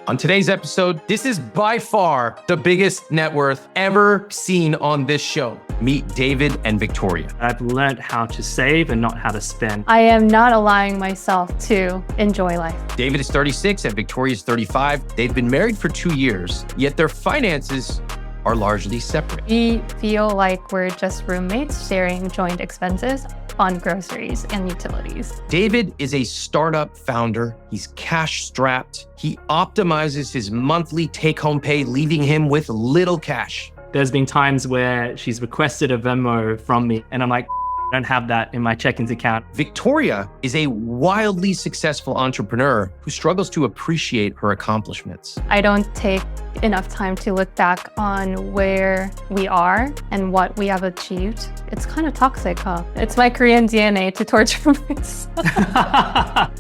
On today's episode, this is by far the biggest net worth ever seen on this show. Meet David and Victoria. I've learned how to save and not how to spend. I am not allowing myself to enjoy life. David is 36 and Victoria is 35. They've been married for 2 years, yet their finances are largely separate. We feel like we're just roommates sharing joint expenses on groceries and utilities. David is a startup founder. He's cash strapped. He optimizes his monthly take-home pay, leaving him with little cash. There's been times where she's requested a Venmo from me and I'm like, I don't have that in my check-ins account. Victoria is a wildly successful entrepreneur who struggles to appreciate her accomplishments. I don't take enough time to look back on where we are and what we have achieved. It's kind of toxic, huh? It's my Korean DNA to torture myself.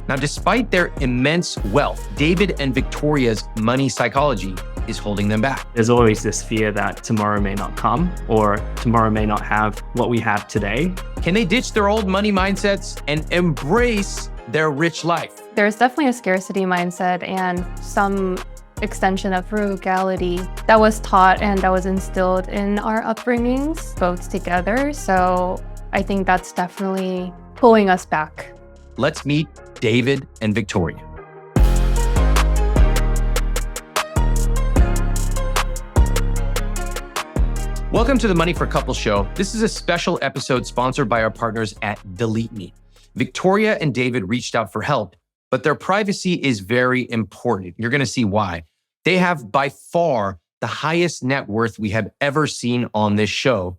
Now, despite their immense wealth, David and Victoria's money psychology is holding them back. There's always this fear that tomorrow may not come or tomorrow may not have what we have today. Can they ditch their old money mindsets and embrace their rich life? There's definitely a scarcity mindset and some extension of frugality that was taught and that was instilled in our upbringings, both together. So I think that's definitely pulling us back. Let's meet David and Victoria. Welcome to the Money for Couples show. This is a special episode sponsored by our partners at Delete Me. Victoria and David reached out for help, but their privacy is very important. You're going to see why. They have by far the highest net worth we have ever seen on this show.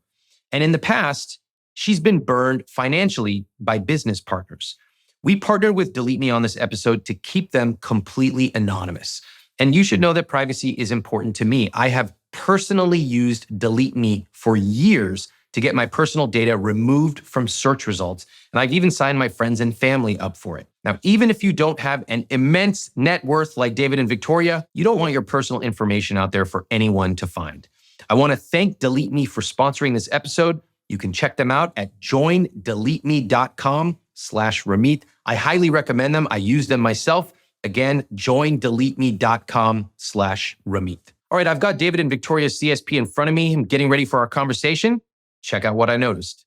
And in the past, she's been burned financially by business partners. We partnered with Delete Me on this episode to keep them completely anonymous. And you should know that privacy is important to me. I have personally used Delete Me for years to get my personal data removed from search results. And I've even signed my friends and family up for it. Now, even if you don't have an immense net worth like David and Victoria, you don't want your personal information out there for anyone to find. I want to thank Delete Me for sponsoring this episode. You can check them out at joindeleteme.com/Ramit. I highly recommend them. I use them myself. Again, joindeleteme.com/Ramit. All right, I've got David and Victoria's CSP in front of me. I'm getting ready for our conversation. Check out what I noticed.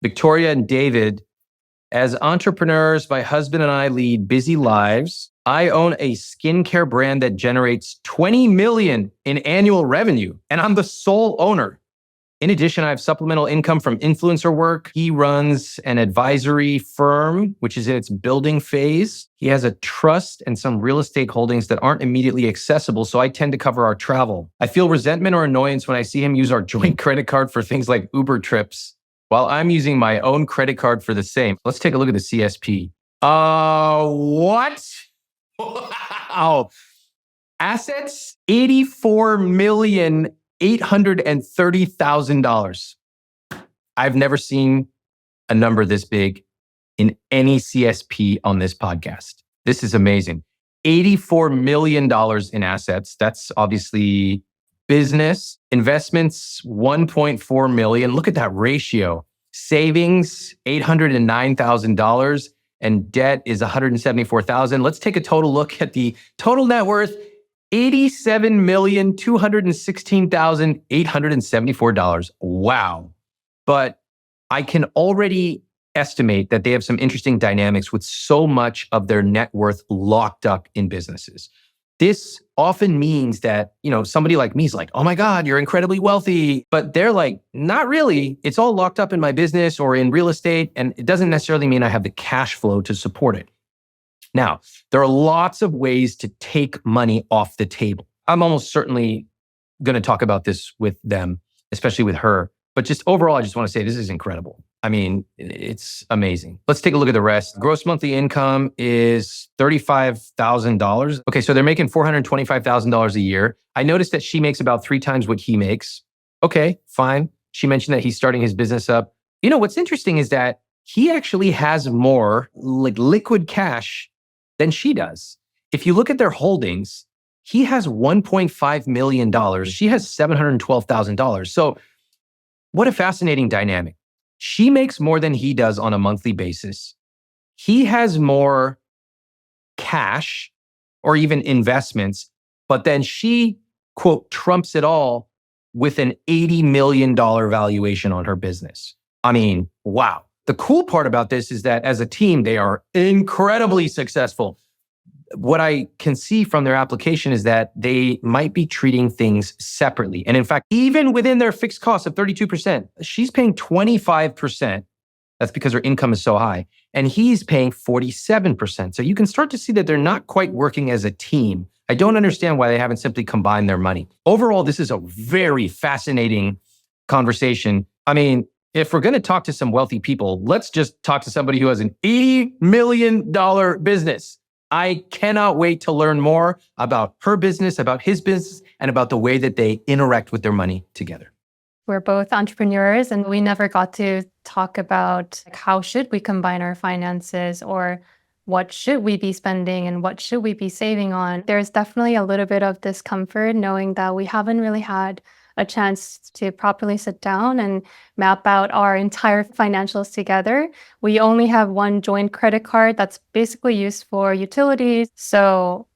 Victoria and David, as entrepreneurs, my husband and I lead busy lives. I own a skincare brand that generates $20 million in annual revenue, and I'm the sole owner. In addition, I have supplemental income from influencer work. He runs an advisory firm, which is in its building phase. He has a trust and some real estate holdings that aren't immediately accessible, so I tend to cover our travel. I feel resentment or annoyance when I see him use our joint credit card for things like Uber trips, while I'm using my own credit card for the same. Let's take a look at the CSP. What? Wow. Assets, $84,830,000. I've never seen a number this big in any CSP on this podcast. This is amazing. $84 million in assets. That's obviously business. Investments, $1.4 million. Look at that ratio. Savings, $809,000. And debt is $174,000. Let's take a total look at the total net worth. $87,216,874. Wow. But I can already estimate that they have some interesting dynamics with so much of their net worth locked up in businesses. This often means that, somebody like me is like, oh my God, you're incredibly wealthy. But they're like, not really. It's all locked up in my business or in real estate. And it doesn't necessarily mean I have the cash flow to support it. Now, there are lots of ways to take money off the table. I'm almost certainly going to talk about this with them, especially with her. But just overall, I just want to say this is incredible. I mean, it's amazing. Let's take a look at the rest. Gross monthly income is $35,000. Okay, so they're making $425,000 a year. I noticed that she makes about 3 times what he makes. Okay, fine. She mentioned that he's starting his business up. What's interesting is that he actually has more liquid cash than she does. If you look at their holdings, he has $1.5 million. She has $712,000. So what a fascinating dynamic. She makes more than he does on a monthly basis. He has more cash or even investments But then she, quote, trumps it all with an $80 million valuation on her business. I mean, wow. The cool part about this is that as a team, they are incredibly successful. What I can see from their application is that they might be treating things separately. And in fact, even within their fixed cost of 32%, she's paying 25%. That's because her income is so high. And he's paying 47%. So you can start to see that they're not quite working as a team. I don't understand why they haven't simply combined their money. Overall, this is a very fascinating conversation. I mean, if we're going to talk to some wealthy people, let's just talk to somebody who has an $80 million business. I cannot wait to learn more about her business, about his business, and about the way that they interact with their money together. We're both entrepreneurs, and we never got to talk about how should we combine our finances, or what should we be spending and what should we be saving on. There's definitely a little bit of discomfort knowing that we haven't really had a chance to properly sit down and map out our entire financials together. We only have one joint credit card that's basically used for utilities. So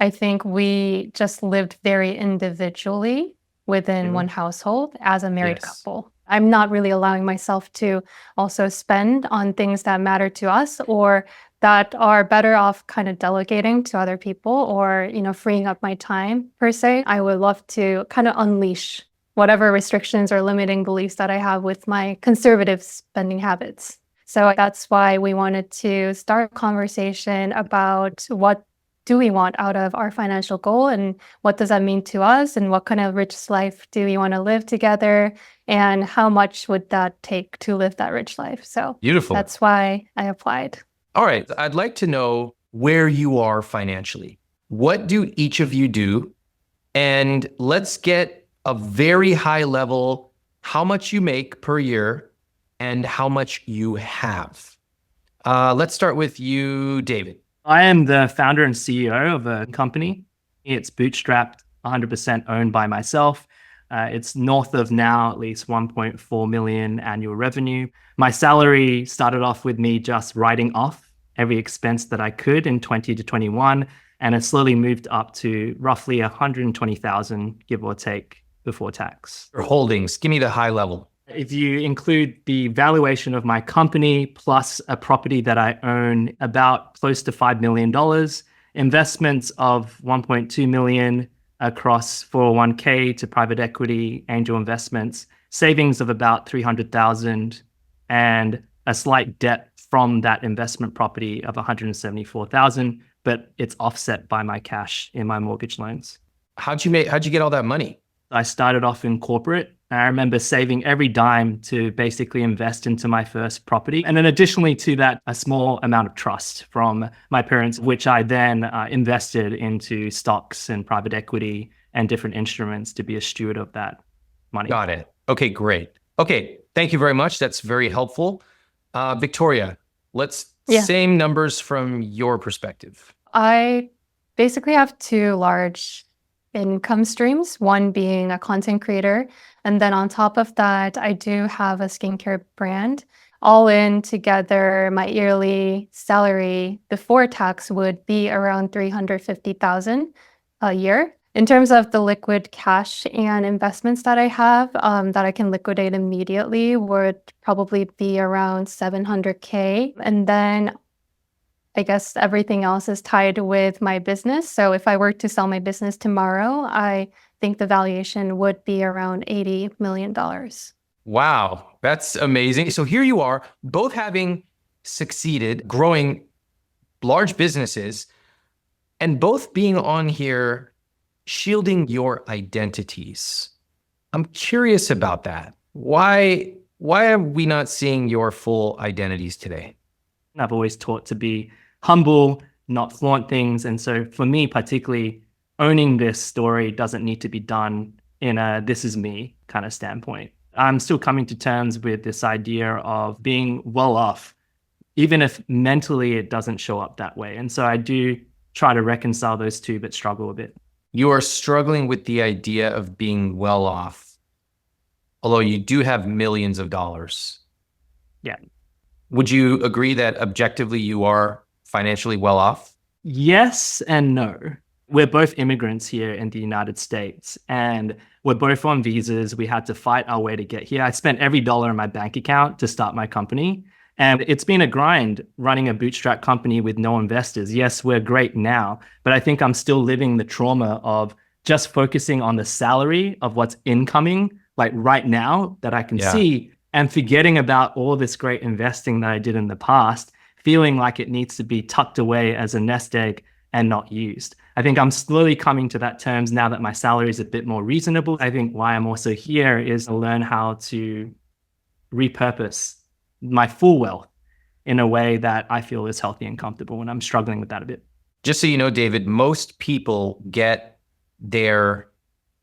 I think we just lived very individually within one household as a married couple. I'm not really allowing myself to also spend on things that matter to us, or that are better off kind of delegating to other people, or, freeing up my time per se. I would love to kind of unleash whatever restrictions or limiting beliefs that I have with my conservative spending habits. So that's why we wanted to start a conversation about what do we want out of our financial goal, and what does that mean to us, and what kind of rich life do we want to live together, and how much would that take to live that rich life. So beautiful. That's why I applied. All right. I'd like to know where you are financially. What do each of you do? And let's get a very high level, how much you make per year and how much you have. Let's start with you, David. I am the founder and CEO of a company. It's bootstrapped, 100% owned by myself. It's north of now at least 1.4 million annual revenue. My salary started off with me just writing off every expense that I could in 20 to 21, and it slowly moved up to roughly 120,000, give or take, before tax. Your holdings, give me the high level. If you include the valuation of my company plus a property that I own, about close to $5 million, investments of 1.2 million across 401k to private equity, angel investments, savings of about 300,000, and a slight debt from that investment property of 174,000, but it's offset by my cash in my mortgage loans. How'd you get all that money? I started off in corporate. I remember saving every dime to basically invest into my first property. And then additionally to that, a small amount of trust from my parents, which I then invested into stocks and private equity and different instruments to be a steward of that money. Got it. Okay, great. Okay, thank you very much. That's very helpful. Victoria, same numbers from your perspective. I basically have two large income streams, one being a content creator. And then on top of that, I do have a skincare brand. All in together, my yearly salary before tax would be around 350,000 a year. In terms of the liquid cash and investments that I have that I can liquidate immediately would probably be around 700K. And then I guess everything else is tied with my business. So if I were to sell my business tomorrow, I think the valuation would be around $80 million. Wow, that's amazing. So here you are, both having succeeded, growing large businesses, and both being on here shielding your identities. I'm curious about that. Why are we not seeing your full identities today? I've always taught to be humble, not flaunt things. And so for me, particularly, owning this story doesn't need to be done in a this is me kind of standpoint. I'm still coming to terms with this idea of being well off, even if mentally it doesn't show up that way. And so I do try to reconcile those two, but struggle a bit. You are struggling with the idea of being well off, although you do have millions of dollars. Yeah. Would you agree that objectively you are financially well off? Yes and no. We're both immigrants here in the United States, and we're both on visas. We had to fight our way to get here. I spent every dollar in my bank account to start my company. And it's been a grind running a bootstrap company with no investors. Yes, we're great now, but I think I'm still living the trauma of just focusing on the salary of what's incoming, like right now that I can see, and forgetting about all this great investing that I did in the past, feeling like it needs to be tucked away as a nest egg and not used. I think I'm slowly coming to that terms now that my salary is a bit more reasonable. I think why I'm also here is to learn how to repurpose my full wealth in a way that I feel is healthy and comfortable, and I'm struggling with that a bit. Just so you know, David, most people get their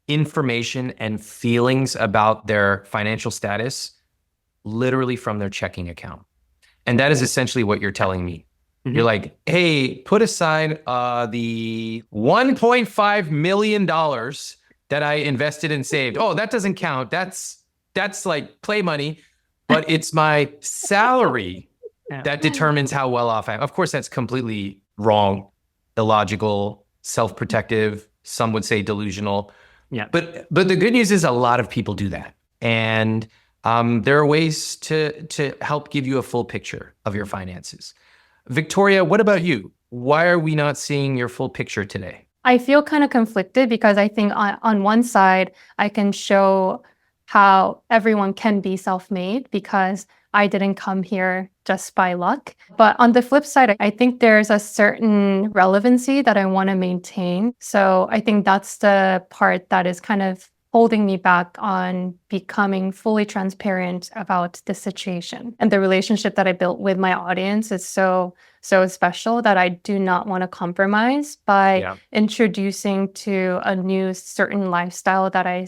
information and feelings about their financial status literally from their checking account. And that is essentially what you're telling me. Mm-hmm. You're like, hey, put aside the $1.5 million that I invested and saved. Oh, that doesn't count. That's like play money. But it's my salary that determines how well off I am. Of course, that's completely wrong, illogical, self-protective. Some would say delusional. Yeah. But the good news is a lot of people do that. And there are ways to help give you a full picture of your finances. Victoria, what about you? Why are we not seeing your full picture today? I feel kind of conflicted because I think on one side, I can show how everyone can be self-made because I didn't come here just by luck. But on the flip side, I think there's a certain relevancy that I want to maintain. So I think that's the part that is kind of holding me back on becoming fully transparent about the situation. And the relationship that I built with my audience is so special that I do not want to compromise by introducing to a new certain lifestyle that I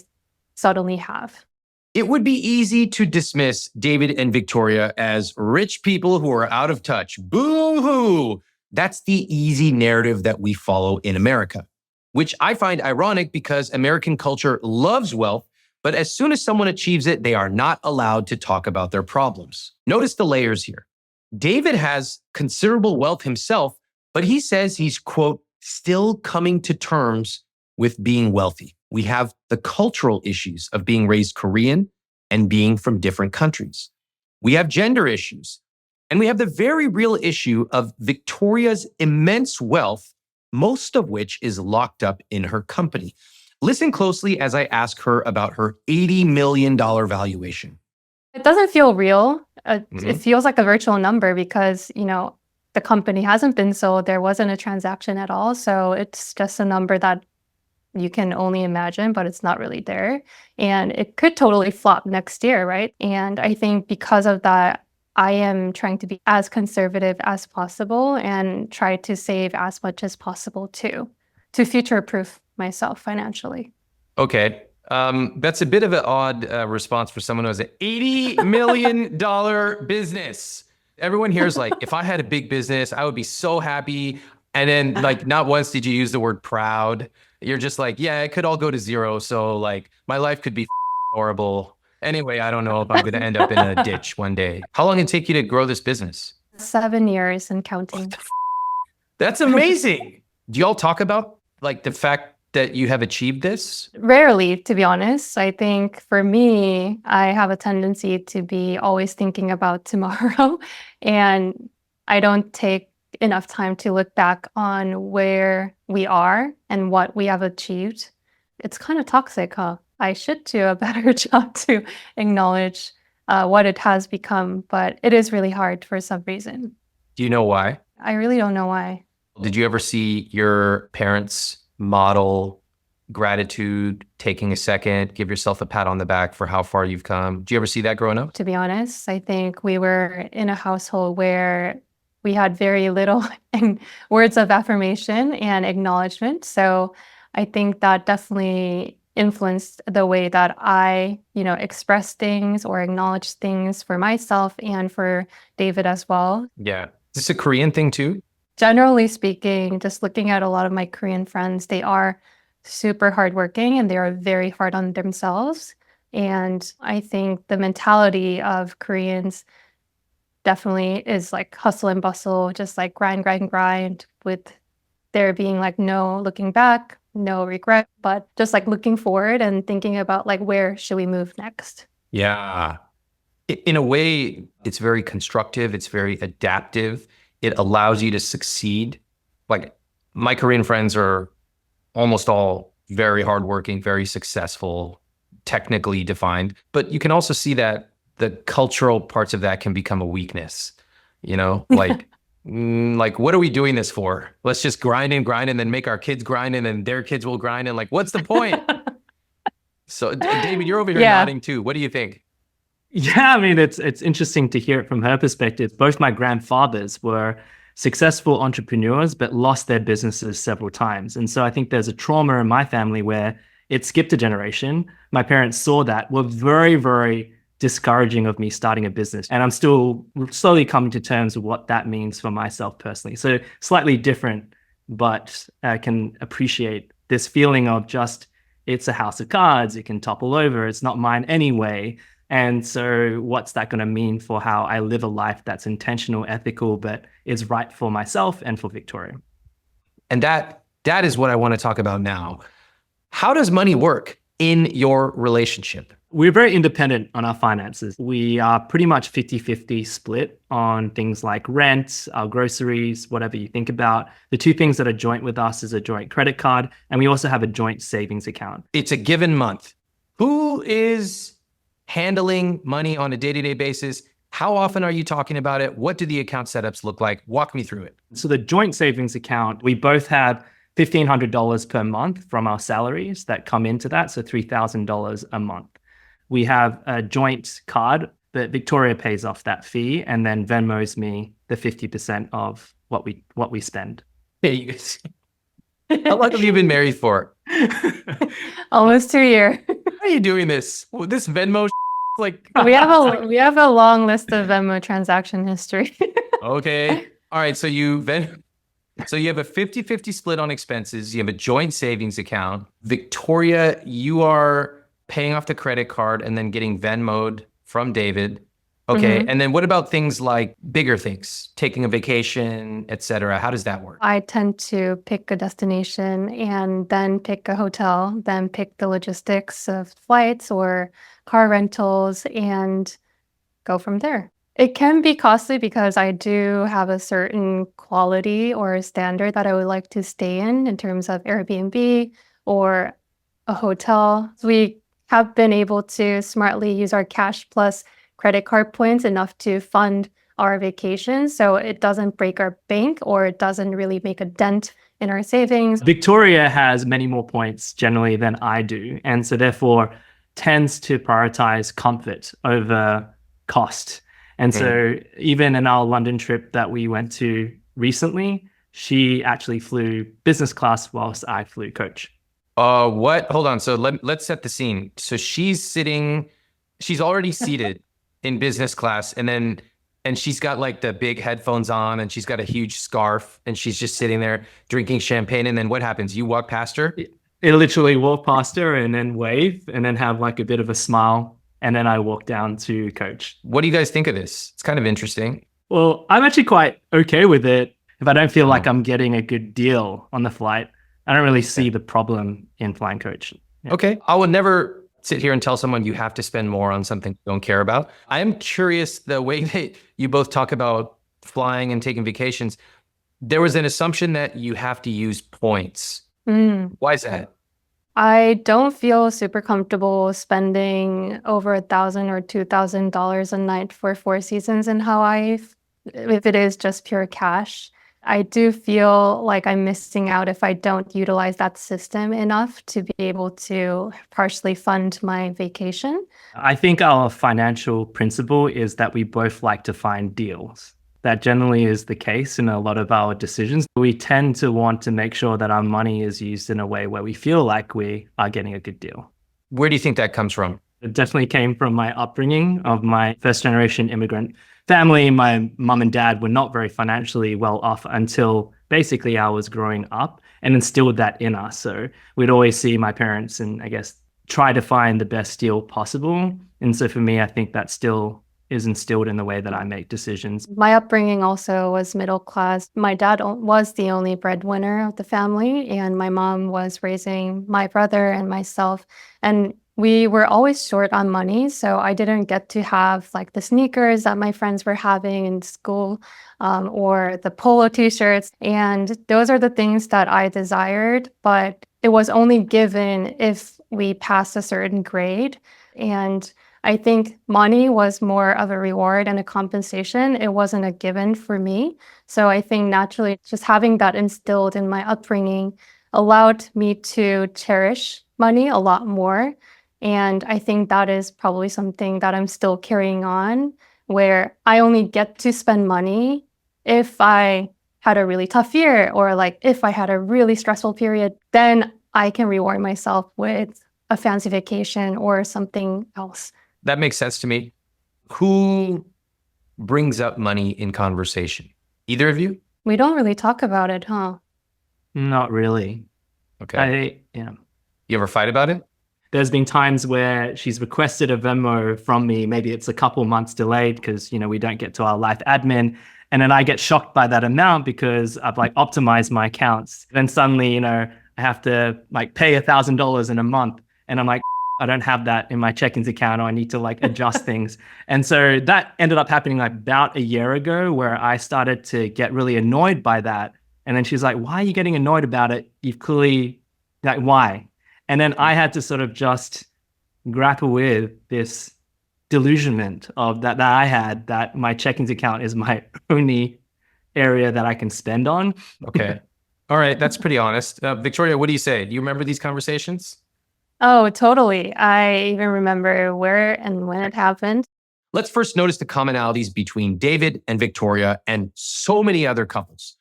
suddenly have. It would be easy to dismiss David and Victoria as rich people who are out of touch. Boo-hoo! That's the easy narrative that we follow in America, which I find ironic because American culture loves wealth, but as soon as someone achieves it, they are not allowed to talk about their problems. Notice the layers here. David has considerable wealth himself, but he says he's, quote, still coming to terms with being wealthy. We have the cultural issues of being raised Korean and being from different countries. We have gender issues. And we have the very real issue of Victoria's immense wealth, most of which is locked up in her company. Listen closely as I ask her about her $80 million valuation. It doesn't feel real. It feels like a virtual number because, the company hasn't been sold. There wasn't a transaction at all. So it's just a number that you can only imagine, but it's not really there. And it could totally flop next year, right? And I think because of that, I am trying to be as conservative as possible and try to save as much as possible too, to future-proof myself financially. Okay. That's a bit of an odd response for someone who has an $80 million business. Everyone here is like, if I had a big business, I would be so happy. And then not once did you use the word proud. You're just like, yeah, it could all go to zero. So my life could be horrible. Anyway, I don't know if I'm going to end up in a ditch one day. How long did it take you to grow this business? 7 years and counting. That's amazing. Do y'all talk about the fact that you have achieved this? Rarely, to be honest. I think for me, I have a tendency to be always thinking about tomorrow. And I don't take enough time to look back on where we are and what we have achieved. It's kind of toxic, huh? I should do a better job to acknowledge what it has become, but it is really hard for some reason. Do you know why? I really don't know why. Did you ever see your parents model gratitude, taking a second, give yourself a pat on the back for how far you've come? Did you ever see that growing up? To be honest, I think we were in a household where we had very little words of affirmation and acknowledgement. So I think that definitely influenced the way that I, express things or acknowledge things for myself and for David as well. Yeah. Is this a Korean thing too? Generally speaking, just looking at a lot of my Korean friends, they are super hardworking and they are very hard on themselves. And I think the mentality of Koreans definitely is hustle and bustle, just grind with there being like no looking back, no regret, but just like looking forward and thinking about like where should we move next. Yeah. In a way, it's very constructive. It's very adaptive. It allows you to succeed. Like my Korean friends are almost all very hardworking, very successful, technically defined. But you can also see that the cultural parts of that can become a weakness, like, like, what are we doing this for? Let's just grind and then make our kids grind and then their kids will grind. And like, what's the point? So David, you're over here nodding too. What do you think? Yeah, I mean, it's interesting to hear it from her perspective. Both my grandfathers were successful entrepreneurs, but lost their businesses several times. And so I think there's a trauma in my family where it skipped a generation. My parents saw that, were very, very discouraging of me starting a business. And I'm still slowly coming to terms with what that means for myself personally. So slightly different, but I can appreciate this feeling of just, it's a house of cards. It can topple over. It's not mine anyway. And so what's that going to mean for how I live a life that's intentional, ethical, but is right for myself and for Victoria? And that is what I want to talk about now. How does money work in your relationship? We're very independent on our finances. We are pretty much 50-50 split on things like rent, our groceries, whatever you think about. The two things that are joint with us is a joint credit card, and we also have a joint savings account. It's a given month. Who is handling money on a day-to-day basis? How often are you talking about it? What do the account setups look like? Walk me through it. So the joint savings account, we both have $1,500 per month from our salaries that come into that, so $3,000 a month. We have a joint card that Victoria pays off that fee and then Venmos me the 50% of what we spend. Hey, you guys. How long have you been married for? Almost 2 years. How are you doing this? Well, this Venmo like we have a long list of Venmo transaction history. Okay. All right. So you have a 50-50 split on expenses. You have a joint savings account. Victoria, you are paying off the credit card and then getting Venmo'd from David. Okay. Mm-hmm. And then what about things like bigger things, taking a vacation, etc.? How does that work? I tend to pick a destination and then pick a hotel, then pick the logistics of flights or car rentals and go from there. It can be costly because I do have a certain quality or standard that I would like to stay in terms of Airbnb or a hotel. So we have been able to smartly use our cash plus credit card points enough to fund our vacation, so it doesn't break our bank or it doesn't really make a dent in our savings. Victoria has many more points generally than I do, and so therefore tends to prioritize comfort over cost. And so even in our London trip that we went to recently, she actually flew business class whilst I flew coach. What? Hold on. So let's set the scene. So she's already seated in business class, and she's got like the big headphones on and she's got a huge scarf and she's just sitting there drinking champagne. And then what happens? You walk past her? It literally walk past her and then wave and then have like a bit of a smile. And then I walk down to coach. What do you guys think of this? It's kind of interesting. Well, I'm actually quite okay with it. If I don't feel like I'm getting a good deal on the flight, I don't really see the problem in flying coach. Yeah. Okay. I would never sit here and tell someone you have to spend more on something you don't care about. I am curious the way that you both talk about flying and taking vacations. There was an assumption that you have to use points. Why is that? I don't feel super comfortable spending over $1,000 or $2,000 a night for 4 seasons in Hawaii if it is just pure cash. I do feel like I'm missing out if I don't utilize that system enough to be able to partially fund my vacation. I think our financial principle is that we both like to find deals. That generally is the case in a lot of our decisions. We tend to want to make sure that our money is used in a way where we feel like we are getting a good deal. Where do you think that comes from? It definitely came from my upbringing of my first generation immigrant family. My mom and dad were not very financially well off until basically I was growing up, and instilled that in us. So we'd always see my parents and I guess try to find the best deal possible. And so for me, I think that's still is instilled in the way that I make decisions. My upbringing also was middle class. My dad was the only breadwinner of the family, and my mom was raising my brother and myself. And we were always short on money, so I didn't get to have like the sneakers that my friends were having in school, or the polo t-shirts. And those are the things that I desired, but it was only given if we passed a certain grade. And I think money was more of a reward and a compensation. It wasn't a given for me. So I think naturally just having that instilled in my upbringing allowed me to cherish money a lot more. And I think that is probably something that I'm still carrying on, where I only get to spend money if I had a really tough year, or like if I had a really stressful period, then I can reward myself with a fancy vacation or something else. That makes sense to me. Who brings up money in conversation? Either of you? We don't really talk about it, huh? Not really. Okay. Yeah. You ever fight about it? There's been times where she's requested a Venmo from me. Maybe it's a couple months delayed because, we don't get to our life admin. And then I get shocked by that amount because I've like optimized my accounts. Then suddenly, I have to like pay $1,000 in a month. And I'm like, I don't have that in my check-ins account, or I need to like adjust things. And so that ended up happening like about a year ago, where I started to get really annoyed by that. And then she's like, why are you getting annoyed about it? You've clearly, like, why? And then I had to sort of just grapple with this delusionment of that I had, that my check-ins account is my only area that I can spend on. Okay. All right. That's pretty honest. Victoria, what do you say? Do you remember these conversations? Oh, totally. I even remember where and when it happened. Let's first notice the commonalities between David and Victoria and so many other couples.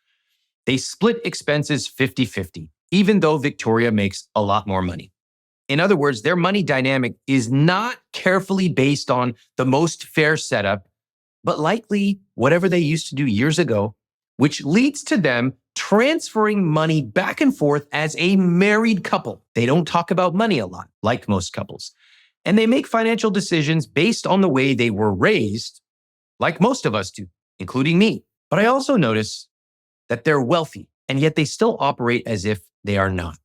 They split expenses 50-50, even though Victoria makes a lot more money. In other words, their money dynamic is not carefully based on the most fair setup, but likely whatever they used to do years ago, which leads to them transferring money back and forth as a married couple. They don't talk about money a lot, like most couples. And they make financial decisions based on the way they were raised, like most of us do, including me. But I also notice that they're wealthy, and yet they still operate as if they are not.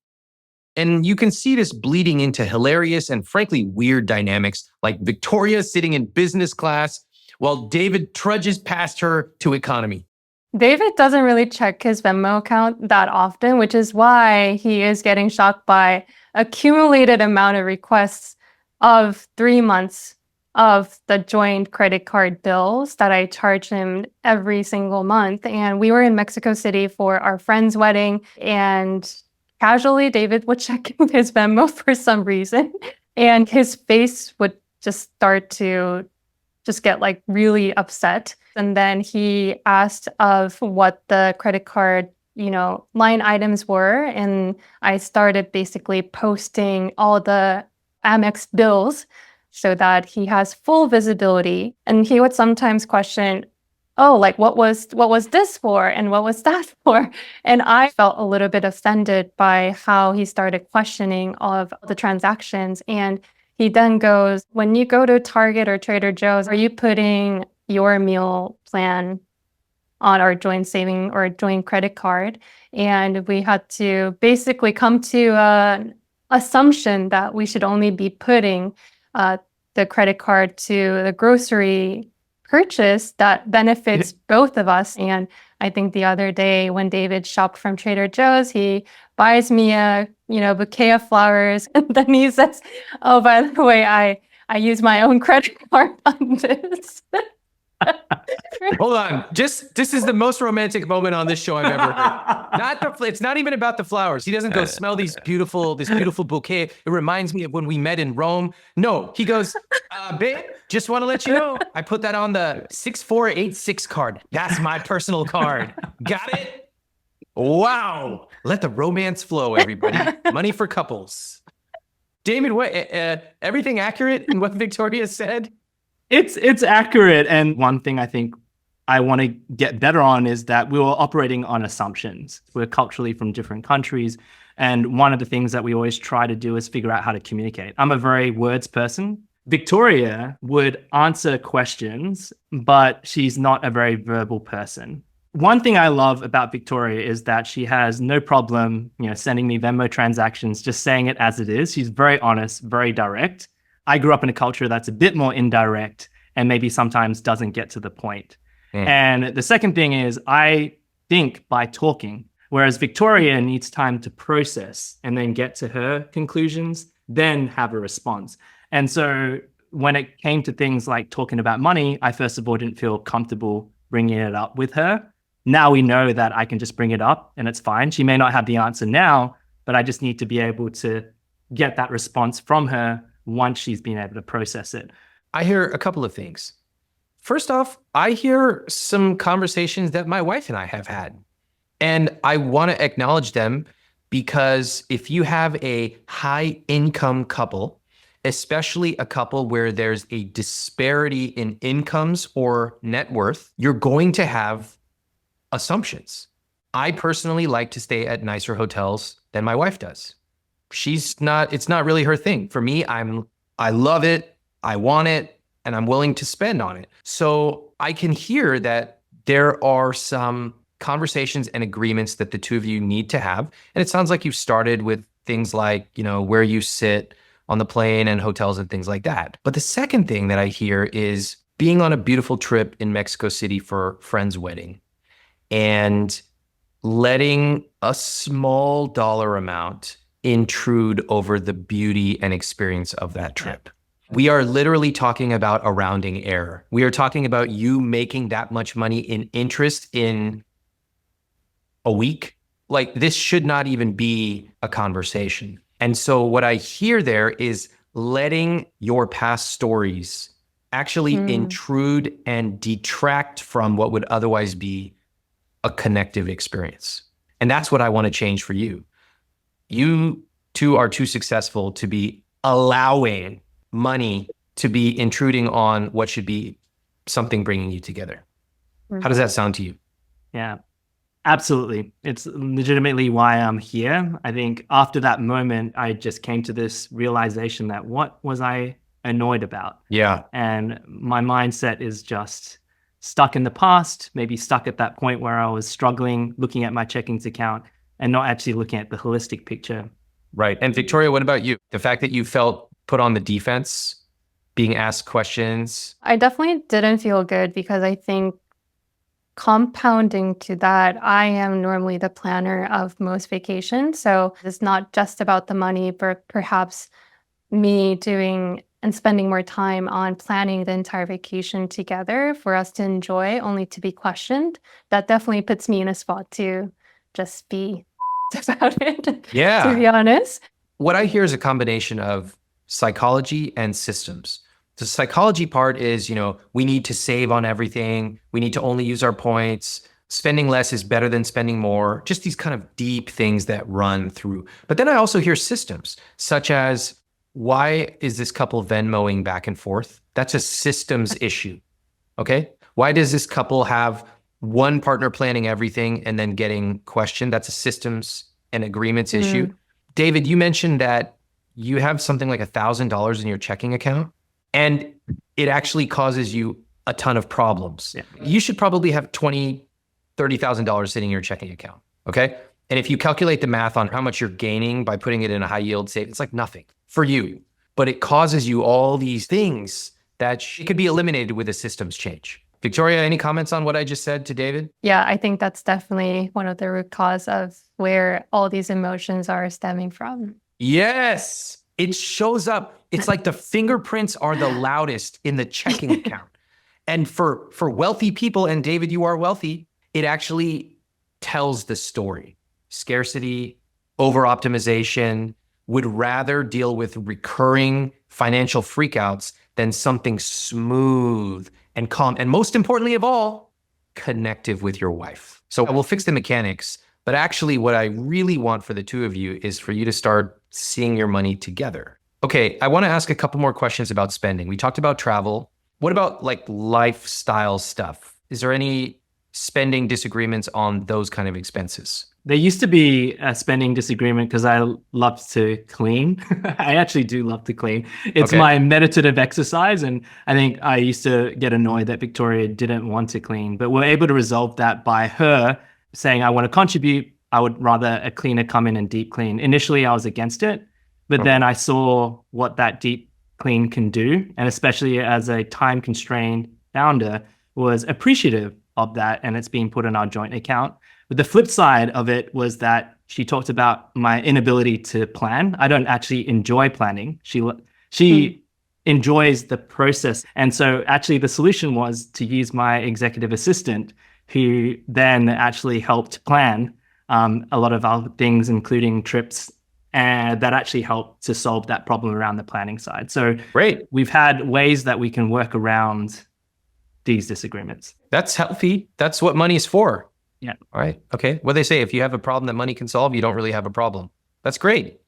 And you can see this bleeding into hilarious and frankly weird dynamics, like Victoria sitting in business class while David trudges past her to economy. David doesn't really check his Venmo account that often, which is why he is getting shocked by accumulated amount of requests of 3 months of the joint credit card bills that I charge him every single month. And we were in Mexico City for our friend's wedding, and casually David would check his Venmo for some reason, and his face would just start to just get like really upset. And then he asked of what the credit card, line items were. And I started basically posting all the Amex bills so that he has full visibility. And he would sometimes question, oh, like what was this for? And what was that for? And I felt a little bit offended by how he started questioning all of the transactions. And he then goes, when you go to Target or Trader Joe's, are you putting your meal plan on our joint saving or joint credit card? And we had to basically come to an assumption that we should only be putting the credit card to the grocery purchase that benefits both of us. And I think the other day when David shopped from Trader Joe's, he buys me a bouquet of flowers, and then he says, "Oh, by the way, I use my own credit card on this." Hold on. This is the most romantic moment on this show I've ever heard. It's not even about the flowers. He doesn't go smell this beautiful bouquet. It reminds me of when we met in Rome. No, he goes, babe, just want to let you know, I put that on the 6486 card. That's my personal card. Got it? Wow. Let the romance flow, everybody. Money for couples. Damon, what? Everything accurate in what Victoria said? It's accurate. And one thing I think I want to get better on is that we were operating on assumptions. We're culturally from different countries. And one of the things that we always try to do is figure out how to communicate. I'm a very words person. Victoria would answer questions, but she's not a very verbal person. One thing I love about Victoria is that she has no problem, sending me Venmo transactions, just saying it as it is. She's very honest, very direct. I grew up in a culture that's a bit more indirect and maybe sometimes doesn't get to the point. And the second thing is I think by talking, whereas Victoria needs time to process and then get to her conclusions, then have a response. And so when it came to things like talking about money, I first of all didn't feel comfortable bringing it up with her. Now we know that I can just bring it up and it's fine. She may not have the answer now, but I just need to be able to get that response from her once she's been able to process it. I hear a couple of things. First off, I hear some conversations that my wife and I have had, and I want to acknowledge them because if you have a high income couple, especially a couple where there's a disparity in incomes or net worth, you're going to have assumptions. I personally like to stay at nicer hotels than my wife does. It's not really her thing. For me, I love it, I want it, and I'm willing to spend on it. So I can hear that there are some conversations and agreements that the two of you need to have. And it sounds like you've started with things like, where you sit on the plane and hotels and things like that. But the second thing that I hear is being on a beautiful trip in Mexico City for a friend's wedding and letting a small dollar amount intrude over the beauty and experience of that trip. We are literally talking about a rounding error. We are talking about you making that much money in interest in a week. Like, this should not even be a conversation. And so what I hear there is letting your past stories actually intrude and detract from what would otherwise be a connective experience. And that's what I want to change for you. You two are too successful to be allowing money to be intruding on what should be something bringing you together. How does that sound to you? Yeah, absolutely. It's legitimately why I'm here. I think after that moment, I just came to this realization that what was I annoyed about? Yeah. And my mindset is just stuck in the past, maybe stuck at that point where I was struggling, looking at my checkings account and not actually looking at the holistic picture. Right. And Victoria, what about you? The fact that you felt put on the defense, being asked questions? I definitely didn't feel good because I think compounding to that, I am normally the planner of most vacations. So it's not just about the money, but perhaps me doing and spending more time on planning the entire vacation together for us to enjoy, only to be questioned. That definitely puts me in a spot to just be about it, Yeah. to be honest. What I hear is a combination of psychology and systems. The psychology part is, we need to save on everything. We need to only use our points. Spending less is better than spending more. Just these kind of deep things that run through. But then I also hear systems, such as, why is this couple Venmoing back and forth? That's a systems issue, okay? Why does this couple have one partner planning everything and then getting questioned? That's a systems and agreements issue. David, you mentioned that you have something like $1,000 in your checking account, and it actually causes you a ton of problems. Yeah. You should probably have $20,000, $30,000 sitting in your checking account, okay? And if you calculate the math on how much you're gaining by putting it in a high yield save, it's like nothing for you. But it causes you all these things that could be eliminated with a systems change. Victoria, any comments on what I just said to David? Yeah, I think that's definitely one of the root cause of where all these emotions are stemming from. Yes, it shows up. It's like the fingerprints are the loudest in the checking account. And for wealthy people, and David, you are wealthy, it actually tells the story. Scarcity, over-optimization, would rather deal with recurring financial freakouts than something smooth and calm. And most importantly of all, connective with your wife. So we'll fix the mechanics, but actually what I really want for the two of you is for you to start seeing your money together. Okay, I want to ask a couple more questions about spending. We talked about travel. What about like lifestyle stuff? Is there any spending disagreements on those kind of expenses? There used to be a spending disagreement because I love to clean. I actually do love to clean. It's Okay. my meditative exercise. And I think I used to get annoyed that Victoria didn't want to clean. But we're able to resolve that by her saying, I want to contribute. I would rather a cleaner come in and deep clean. Initially, I was against it. But then I saw what that deep clean can do. And especially as a time constrained founder, was appreciative of that. And it's being put in our joint account. But the flip side of it was that she talked about my inability to plan. I don't actually enjoy planning. She enjoys the process. And so actually the solution was to use my executive assistant, who then actually helped plan a lot of our things, including trips, and that actually helped to solve that problem around the planning side. So Great. we've had ways that we can work around these disagreements. That's healthy. That's what money is for. Yeah. All right. Okay. What they say, if you have a problem that money can solve, you don't really have a problem. That's great.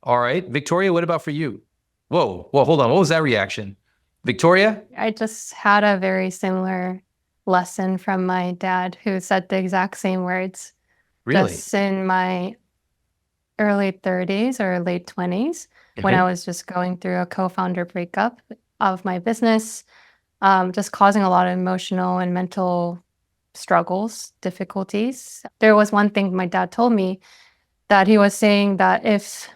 All right. Victoria, what about for you? Whoa, hold on. What was that reaction? Victoria? I just had a very similar lesson from my dad, who said the exact same words. Really? Just in my early 30s or late 20s, when I was just going through a co-founder breakup of my business, just causing a lot of emotional and mental struggles, difficulties. There was one thing my dad told me, that he was saying that if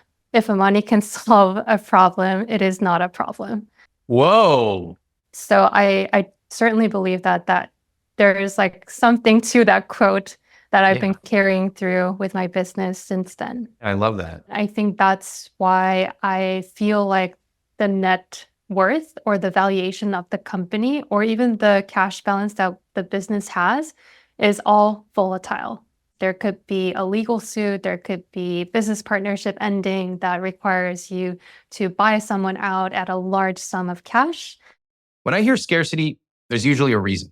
money can solve a problem, it is not a problem. Whoa. So I certainly believe that there is like something to that quote that I've been carrying through with my business since then. I love that. I think that's why I feel like the net worth or the valuation of the company or even the cash balance that the business has is all volatile. There could be a legal suit, there could be business partnership ending that requires you to buy someone out at a large sum of cash. When I hear scarcity, there's usually a reason.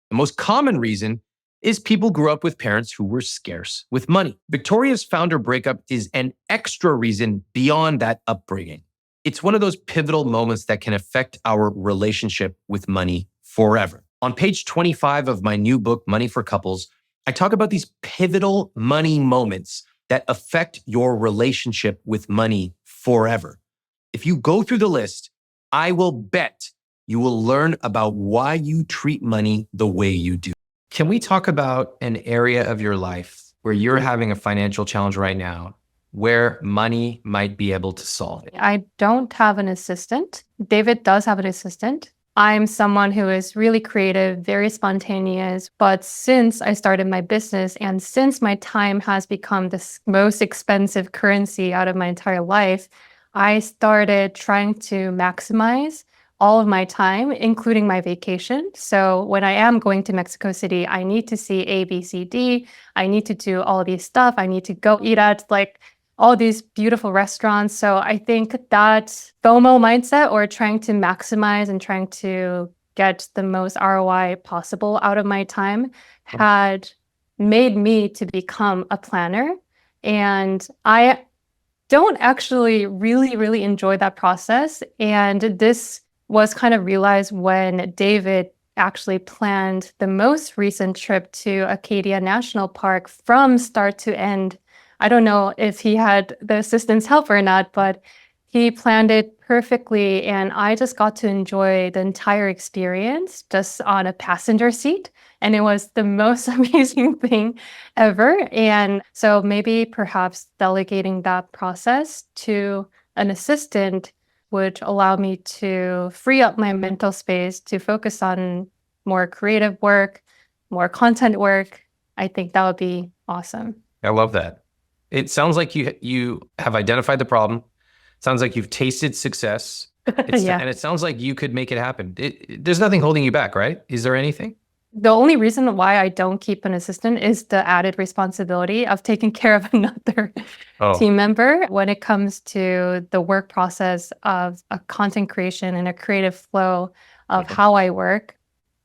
The most common reason is people grew up with parents who were scarce with money. Victoria's founder breakup is an extra reason beyond that upbringing. It's one of those pivotal moments that can affect our relationship with money forever. On page 25 of my new book, Money for Couples, I talk about these pivotal money moments that affect your relationship with money forever. If you go through the list, I will bet you will learn about why you treat money the way you do. Can we talk about an area of your life where you're having a financial challenge right now, where money might be able to solve it? I don't have an assistant. David does have an assistant. I'm someone who is really creative, very spontaneous. But since I started my business and since my time has become the most expensive currency out of my entire life, I started trying to maximize all of my time, including my vacation. So when I am going to Mexico City, I need to see A, B, C, D. I need to do all these stuff. I need to go eat at like all these beautiful restaurants. So I think that FOMO mindset, or trying to maximize and trying to get the most ROI possible out of my time, had made me to become a planner. And I don't actually really enjoy that process. And this was kind of realized when David actually planned the most recent trip to Acadia National Park from start to end. I don't know if he had the assistant's help or not, but he planned it perfectly. And I just got to enjoy the entire experience just on a passenger seat. And it was the most amazing thing ever. And so maybe perhaps delegating that process to an assistant would allow me to free up my mental space to focus on more creative work, more content work. I think that would be awesome. I love that. It sounds like you have identified the problem. It sounds like you've tasted success. Yeah. And it sounds like you could make it happen. There's nothing holding you back, right? Is there anything? The only reason why I don't keep an assistant is the added responsibility of taking care of another team member when it comes to the work process of a content creation and a creative flow of how I work.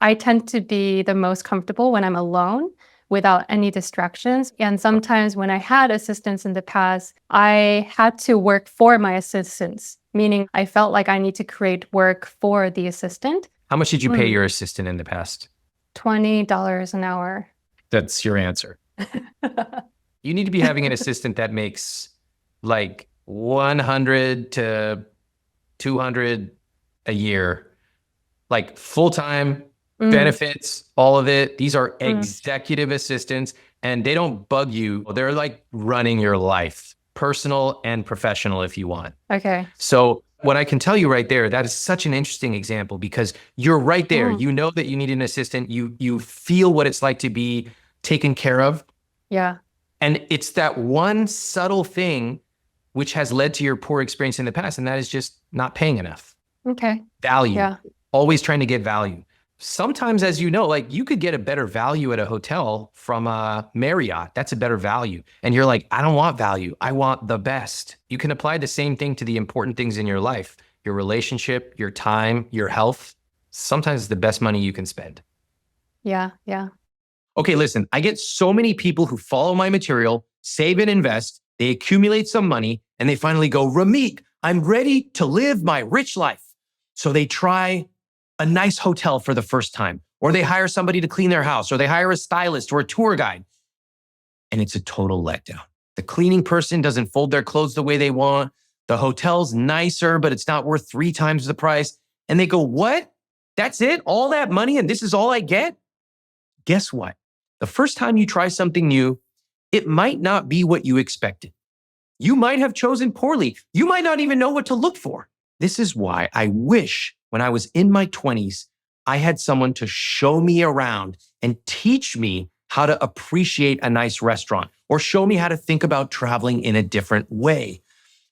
I tend to be the most comfortable when I'm alone without any distractions. And sometimes when I had assistants in the past, I had to work for my assistants, meaning I felt like I need to create work for the assistant. How much did you pay your assistant in the past? $20 an hour. That's your answer. You need to be having an assistant that makes like 100 to 200 a year, like full-time benefits, all of it. These are executive assistants and they don't bug you. They're like running your life, personal and professional if you want. Okay. So what I can tell you right there, that is such an interesting example because you're right there. You know that you need an assistant. You feel what it's like to be taken care of. Yeah. And it's that one subtle thing which has led to your poor experience in the past. And that is just not paying enough. Okay. Value. Yeah. Always trying to get value. Sometimes, as you know, like you could get a better value at a hotel from a Marriott. That's a better value. And you're like, I don't want value. I want the best. You can apply the same thing to the important things in your life, your relationship, your time, your health. Sometimes it's the best money you can spend. Yeah. Yeah. Okay, listen, I get so many people who follow my material, save and invest, they accumulate some money, and they finally go, Ramit, I'm ready to live my rich life. So they try a nice hotel for the first time, or they hire somebody to clean their house, or they hire a stylist or a tour guide. And it's a total letdown. The cleaning person doesn't fold their clothes the way they want. The hotel's nicer, but it's not worth 3 times the price. And they go, what? That's it? All that money and this is all I get? Guess what? The first time you try something new, it might not be what you expected. You might have chosen poorly. You might not even know what to look for. This is why I wish when I was in my 20s, I had someone to show me around and teach me how to appreciate a nice restaurant or show me how to think about traveling in a different way.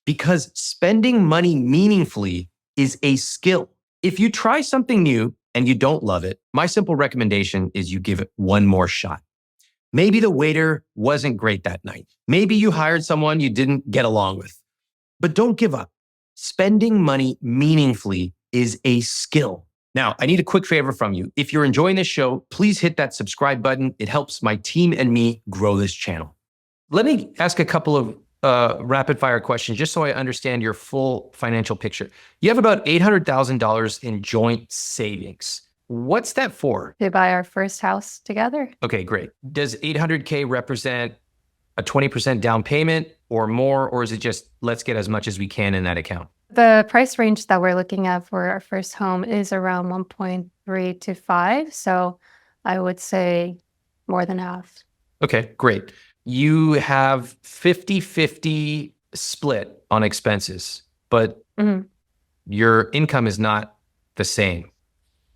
Because spending money meaningfully is a skill. If you try something new and you don't love it, my simple recommendation is you give it one more shot. Maybe the waiter wasn't great that night. Maybe you hired someone you didn't get along with. But don't give up. Spending money meaningfully is a skill. Now, I need a quick favor from you. If you're enjoying this show, please hit that subscribe button. It helps my team and me grow this channel. Let me ask a couple of rapid fire questions just so I understand your full financial picture. You have about $800,000 in joint savings. What's that for? To buy our first house together. Okay, great. Does 800K represent a 20% down payment or more, or is it just let's get as much as we can in that account? The price range that we're looking at for our first home is around 1.3 to 5. So I would say more than half. Okay, great. You have 50-50 split on expenses, but your income is not the same. In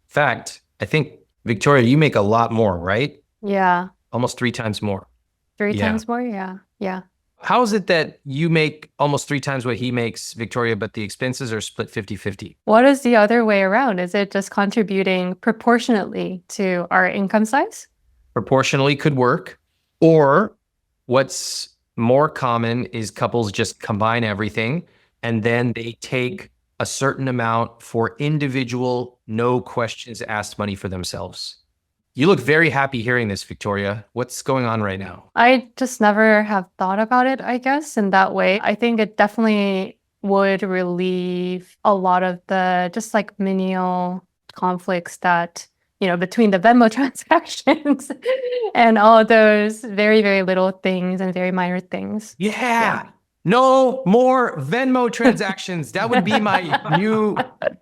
fact, I think, Victoria, you make a lot more, right? Yeah. Almost 3 times more. 3 times more? Yeah. Yeah. How is it that you make almost 3 times what he makes, Victoria, but the expenses are split 50-50? What is the other way around? Is it just contributing proportionately to our income size? Proportionally could work. Or what's more common is couples just combine everything and then they take a certain amount for individual, no questions asked money for themselves. You look very happy hearing this, Victoria. What's going on right now? I just never have thought about it, I guess, in that way. I think it definitely would relieve a lot of the just like menial conflicts that, you know, between the Venmo transactions and all those very, very little things and very minor things. Yeah. No more Venmo transactions. That would be my new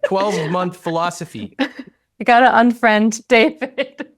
12-month philosophy. You gotta unfriend David.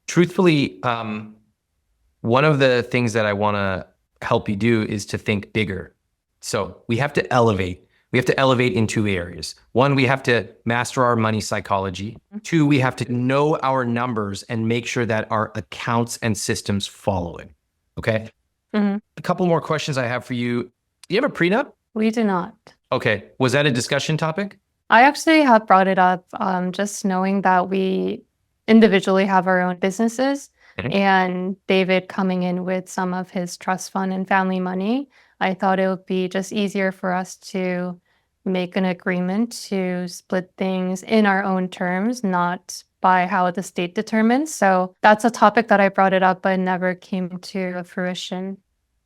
Truthfully, one of the things that I want to help you do is to think bigger. So we have to elevate. We have to elevate in 2 areas. 1, we have to master our money psychology. 2, we have to know our numbers and make sure that our accounts and systems follow it. Okay? A couple more questions I have for you. Do you have a prenup? We do not. Okay. Was that a discussion topic? I actually have brought it up just knowing that we individually have our own businesses and David coming in with some of his trust fund and family money. I thought it would be just easier for us to make an agreement to split things in our own terms, not by how the state determines. So that's a topic that I brought it up, but never came to fruition.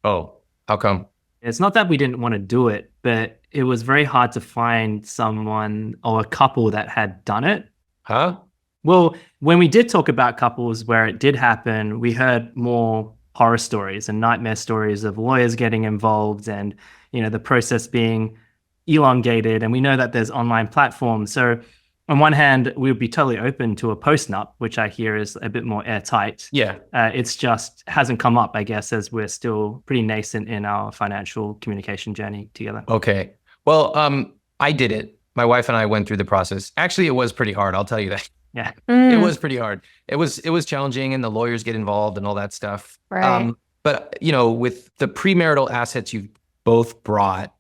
Oh, how come? It's not that we didn't want to do it, but it was very hard to find someone or a couple that had done it. Huh? Well, when we did talk about couples where it did happen, we heard more horror stories and nightmare stories of lawyers getting involved and, the process being elongated. And we know that there's online platforms. So on one hand, we would be totally open to a post-nup, which I hear is a bit more airtight. Yeah. It's just hasn't come up, I guess, as we're still pretty nascent in our financial communication journey together. Okay. Well, I did it. My wife and I went through the process. Actually, it was pretty hard. I'll tell you that. Yeah. It was pretty hard. It was challenging, and the lawyers get involved and all that stuff. Right. But with the premarital assets you've both brought,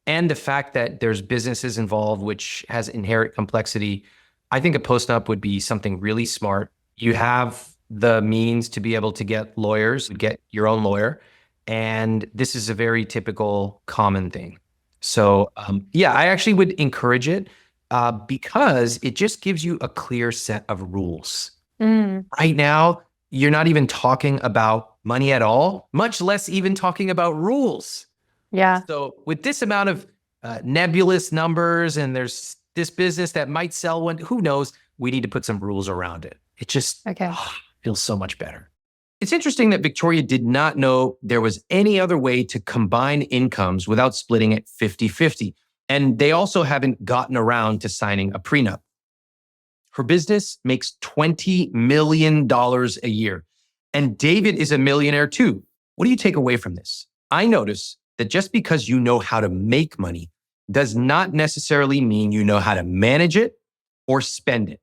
and the fact that there's businesses involved, which has inherent complexity, I think a post-nup would be something really smart. You have the means to be able to get lawyers, get your own lawyer, and this is a very typical, common thing. So yeah, I actually would encourage it because it just gives you a clear set of rules. Right now, you're not even talking about money at all, much less even talking about rules. Yeah. So with this amount of nebulous numbers, and there's this business that might sell one, who knows? We need to put some rules around it. It just feels so much better. It's interesting that Victoria did not know there was any other way to combine incomes without splitting it 50-50. And they also haven't gotten around to signing a prenup. Her business makes $20 million a year. And David is a millionaire too. What do you take away from this? I notice that just because you know how to make money does not necessarily mean you know how to manage it or spend it.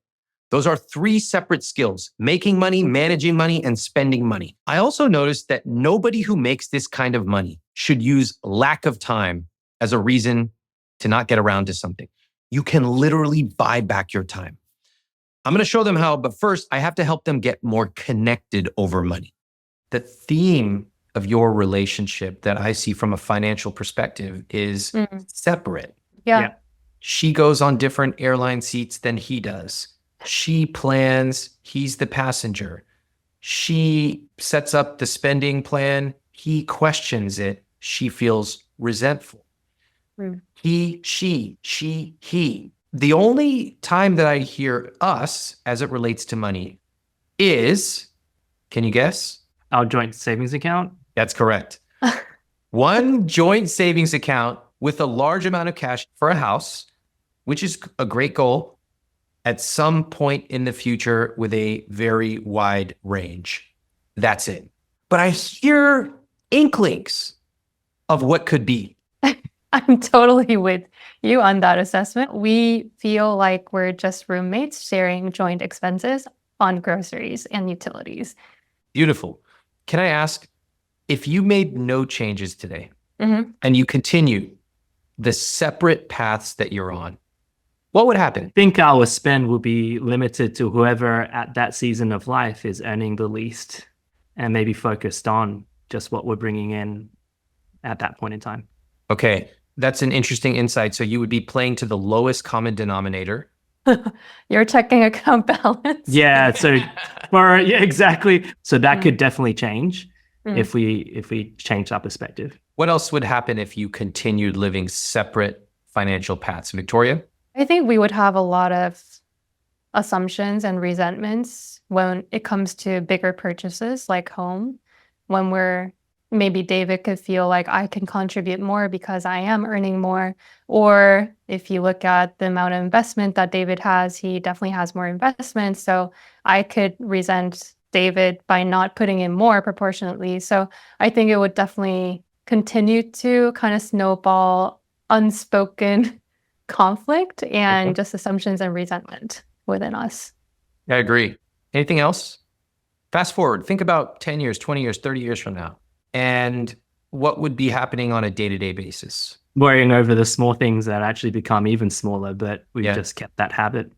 Those are three separate skills: making money, managing money, and spending money. I also noticed that nobody who makes this kind of money should use lack of time as a reason to not get around to something. You can literally buy back your time. I'm going to show them how, but first I have to help them get more connected over money. The theme of your relationship that I see from a financial perspective is separate. Yeah. She goes on different airline seats than he does. She plans, he's the passenger. She sets up the spending plan, he questions it, she feels resentful. He, she, he. The only time that I hear us as it relates to money is, can you guess? Our joint savings account? That's correct. One joint savings account with a large amount of cash for a house, which is a great goal, at some point in the future with a very wide range. That's it. But I hear inklings of what could be. I'm totally with you on that assessment. We feel like we're just roommates sharing joint expenses on groceries and utilities. Beautiful. Can I ask, if you made no changes today and you continue the separate paths that you're on, what would happen? I think our spend will be limited to whoever at that season of life is earning the least and maybe focused on just what we're bringing in at that point in time. Okay, that's an interesting insight. So you would be playing to the lowest common denominator. Your checking account balance. Yeah, so exactly. So that could definitely change if we change our perspective. What else would happen if you continued living separate financial paths? Victoria? I think we would have a lot of assumptions and resentments when it comes to bigger purchases like home, when maybe David could feel like I can contribute more because I am earning more. Or if you look at the amount of investment that David has, he definitely has more investment. So I could resent David by not putting in more proportionately. So I think it would definitely continue to kind of snowball unspoken conflict and just assumptions and resentment within us. I agree. Anything else? Fast forward, think about 10 years, 20 years, 30 years from now. And what would be happening on a day-to-day basis? Worrying over the small things that actually become even smaller, but we've just kept that habit.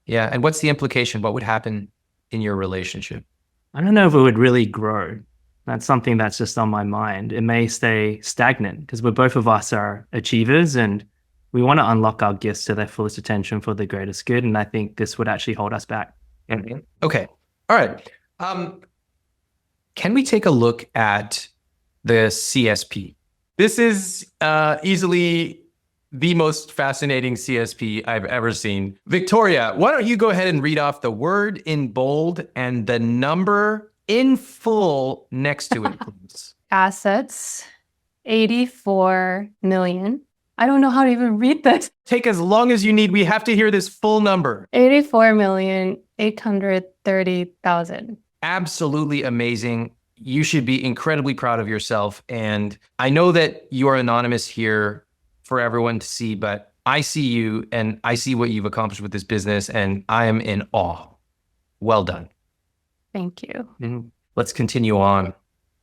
Yeah. And what's the implication? What would happen in your relationship? I don't know if it would really grow. That's something that's just on my mind. It may stay stagnant because both of us are achievers and we want to unlock our gifts to their fullest attention for the greatest good. And I think this would actually hold us back. Okay. All right. Can we take a look at the CSP? This is easily the most fascinating CSP I've ever seen. Victoria, why don't you go ahead and read off the word in bold and the number in full next to it, please. Assets, 84 million. I don't know how to even read this. Take as long as you need. We have to hear this full number. 84,830,000. Absolutely amazing. You should be incredibly proud of yourself. And I know that you are anonymous here for everyone to see, but I see you and I see what you've accomplished with this business, and I am in awe. Well done. Thank you. Let's continue on.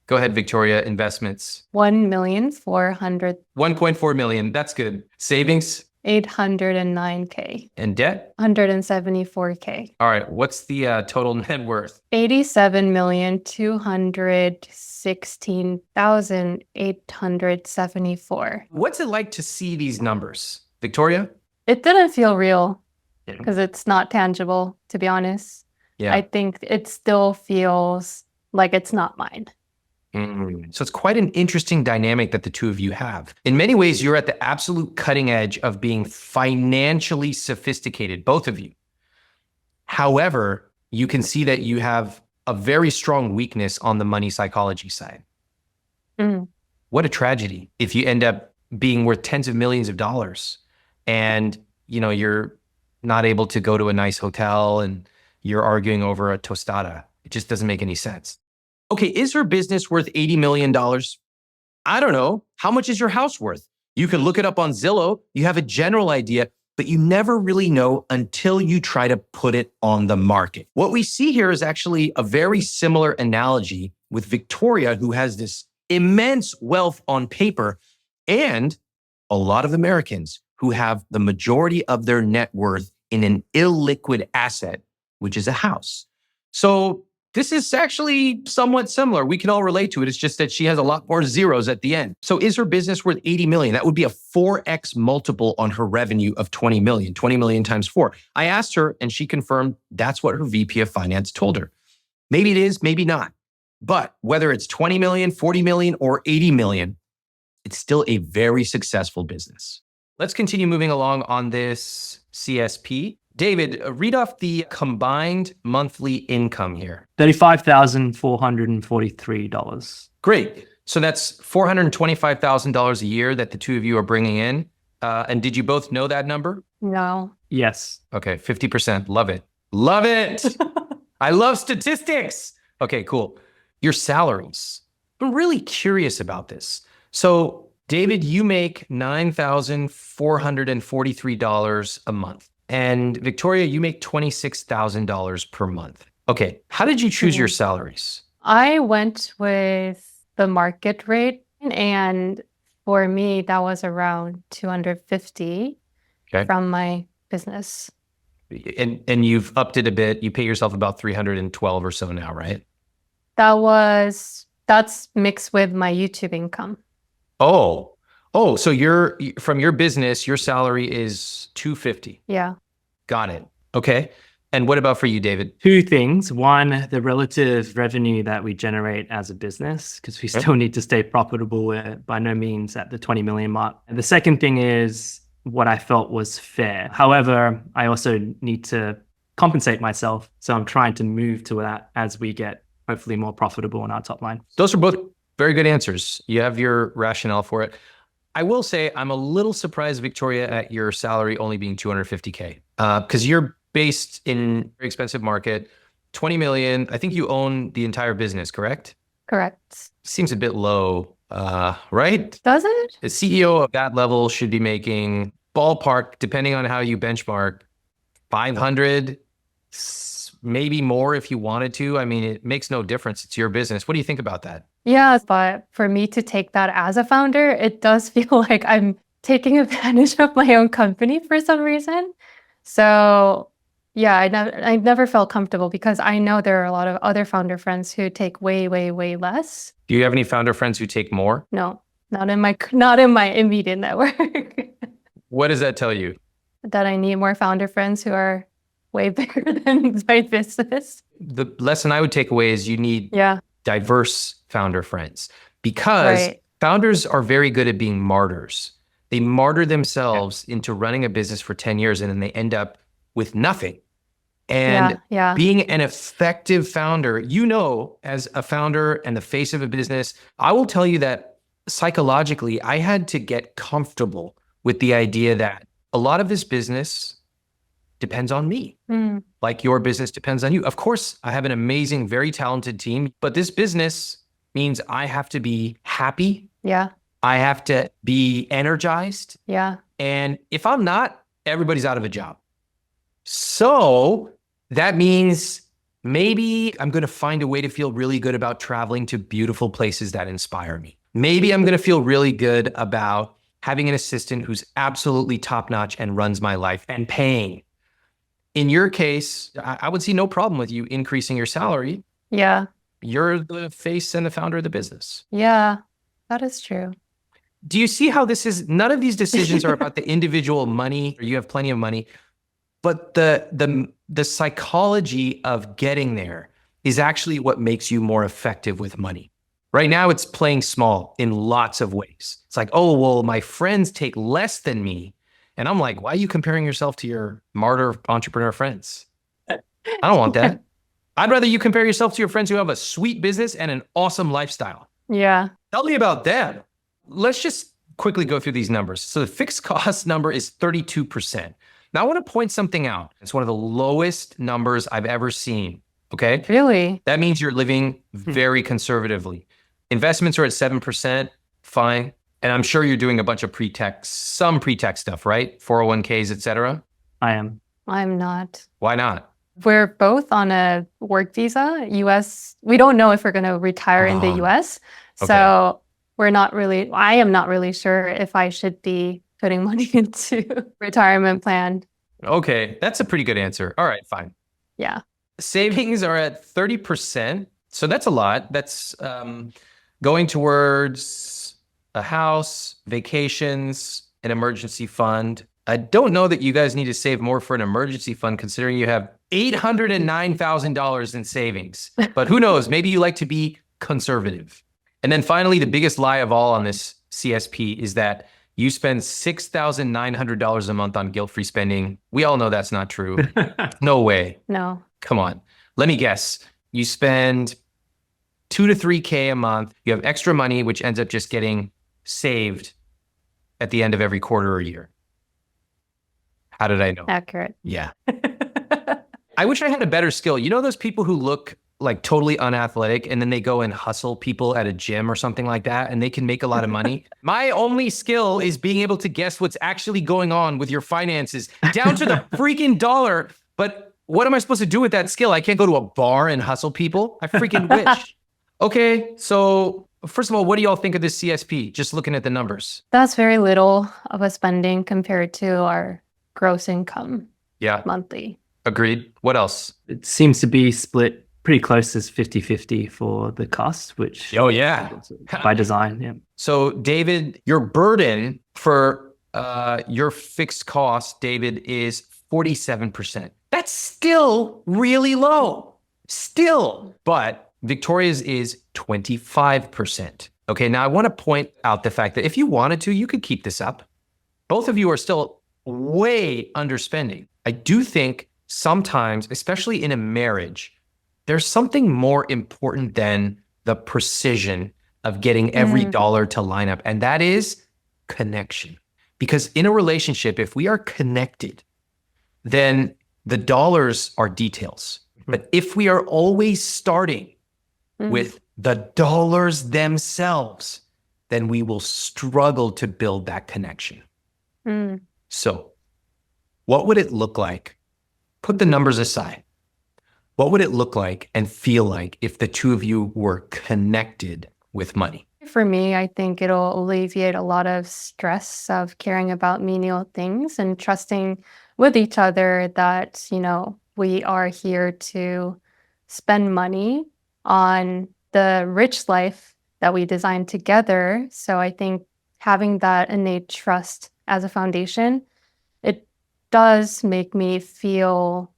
Go ahead, Victoria. Investments. 1,400,000. 1.4 million. That's good. Savings 809K. and debt. 174K. All right. What's the total net worth? 87,216,874. What's it like to see these numbers, Victoria? It didn't feel real because it's not tangible, to be honest. Yeah. I think it still feels like it's not mine. So it's quite an interesting dynamic that the two of you have. In many ways, you're at the absolute cutting edge of being financially sophisticated, both of you. However, you can see that you have a very strong weakness on the money psychology side. What a tragedy if you end up being worth tens of millions of dollars and you're not able to go to a nice hotel and you're arguing over a tostada. It just doesn't make any sense. Okay, is her business worth $80 million? I don't know. How much is your house worth? You can look it up on Zillow. You have a general idea, but you never really know until you try to put it on the market. What we see here is actually a very similar analogy with Victoria, who has this immense wealth on paper, and a lot of Americans who have the majority of their net worth in an illiquid asset, which is a house. So this is actually somewhat similar. We can all relate to it. It's just that she has a lot more zeros at the end. So is her business worth 80 million? That would be a 4x multiple on her revenue of 20 million. 20 million times 4. I asked her and she confirmed that's what her VP of finance told her. Maybe it is, maybe not. But whether it's 20 million, 40 million, or 80 million, it's still a very successful business. Let's continue moving along on this CSP. David, read off the combined monthly income here. $35,443. Great. So that's $425,000 a year that the two of you are bringing in. And did you both know that number? No. Yes. Okay, 50%. Love it. Love it. I love statistics. Okay, cool. Your salaries. I'm really curious about this. So, David, you make $9,443 a month. And Victoria, you make $26,000 per month. Okay, how did you choose your salaries? I went with the market rate, and for me, that was around 250 from my business. And you've upped it a bit. You pay yourself about 312 or so now, right? That's mixed with my YouTube income. Oh, so from your business, your salary is 250. Yeah. Got it. Okay. And what about for you, David? Two things. One, the relative revenue that we generate as a business, because we still need to stay profitable. We're by no means at the 20 million mark. And the second thing is what I felt was fair. However, I also need to compensate myself. So I'm trying to move to that as we get hopefully more profitable in our top line. Those are both very good answers. You have your rationale for it. I will say I'm a little surprised, Victoria, at your salary only being 250K because you're based in a very expensive market, 20 million. I think you own the entire business, correct? Correct. Seems a bit low, right? Does it? The CEO of that level should be making ballpark, depending on how you benchmark, 500, maybe more if you wanted to. I mean, it makes no difference. It's your business. What do you think about that? Yeah, but for me to take that as a founder, it does feel like I'm taking advantage of my own company for some reason. So yeah, I never felt comfortable because I know there are a lot of other founder friends who take way, way, way less. Do you have any founder friends who take more? No, not in my immediate network. What does that tell you? That I need more founder friends who are way bigger than my business. The lesson I would take away is you need diverse founder friends because founders are very good at being martyrs. They martyr themselves into running a business for 10 years and then they end up with nothing. And being an effective founder, as a founder and the face of a business, I will tell you that psychologically, I had to get comfortable with the idea that a lot of this business depends on me. Like your business depends on you. Of course, I have an amazing, very talented team, but this business means I have to be happy. Yeah. I have to be energized. Yeah. And if I'm not, everybody's out of a job. So that means maybe I'm going to find a way to feel really good about traveling to beautiful places that inspire me. Maybe I'm going to feel really good about having an assistant who's absolutely top-notch and runs my life and paying. In your case, I would see no problem with you increasing your salary. Yeah. You're the face and the founder of the business. Yeah, that is true. Do you see how none of these decisions are about the individual money, or you have plenty of money, but the psychology of getting there is actually what makes you more effective with money. Right now, it's playing small in lots of ways. It's like, oh, well, my friends take less than me. And I'm like, why are you comparing yourself to your martyr entrepreneur friends? I don't want that. I'd rather you compare yourself to your friends who have a sweet business and an awesome lifestyle. Yeah. Tell me about them. Let's just quickly go through these numbers. So the fixed cost number is 32%. Now I want to point something out. It's one of the lowest numbers I've ever seen. Okay. Really? That means you're living very conservatively. Investments are at 7%. Fine. And I'm sure you're doing a bunch of some pre-tax stuff, right? 401ks, et cetera. I am. I'm not. Why not? We're both on a work visa. US, we don't know if we're going to retire in the US. So I am not really sure if I should be putting money into retirement plan. Okay, that's a pretty good answer. All right, fine. Yeah. Savings are at 30%. So that's a lot. That's going towards a house, vacations, an emergency fund. I don't know that you guys need to save more for an emergency fund considering you have $809,000 in savings. But who knows? Maybe you like to be conservative. And then finally, the biggest lie of all on this CSP is that you spend $6,900 a month on guilt-free spending. We all know that's not true. No way. No. Come on. Let me guess. You spend 2 to 3K a month. You have extra money, which ends up just getting saved at the end of every quarter or year. How did I know? Accurate. Yeah. I wish I had a better skill. You know those people who look like totally unathletic and then they go and hustle people at a gym or something like that and they can make a lot of money? My only skill is being able to guess what's actually going on with your finances down to the freaking dollar. But what am I supposed to do with that skill? I can't go to a bar and hustle people. I freaking wish. Okay, so first of all, what do y'all think of this CSP? Just looking at the numbers. That's very little of a spending compared to our gross income monthly. Agreed. What else? It seems to be split pretty close as 50-50 for the cost, which by design. Yeah. So David, your burden for your fixed cost, David, is 47%. That's still really low. Still. But Victoria's is 25%. Okay, now I want to point out the fact that if you wanted to, you could keep this up. Both of you are still way underspending. I do think sometimes, especially in a marriage, there's something more important than the precision of getting every dollar to line up, and that is connection. Because in a relationship, if we are connected, then the dollars are details. But if we are always starting with the dollars themselves, then we will struggle to build that connection. So what would it look like? Put the numbers aside. What would it look like and feel like if the two of you were connected with money? For me, I think it'll alleviate a lot of stress of caring about menial things and trusting with each other that, we are here to spend money on the rich life that we designed together. So I think having that innate trust as a foundation, it does make me feel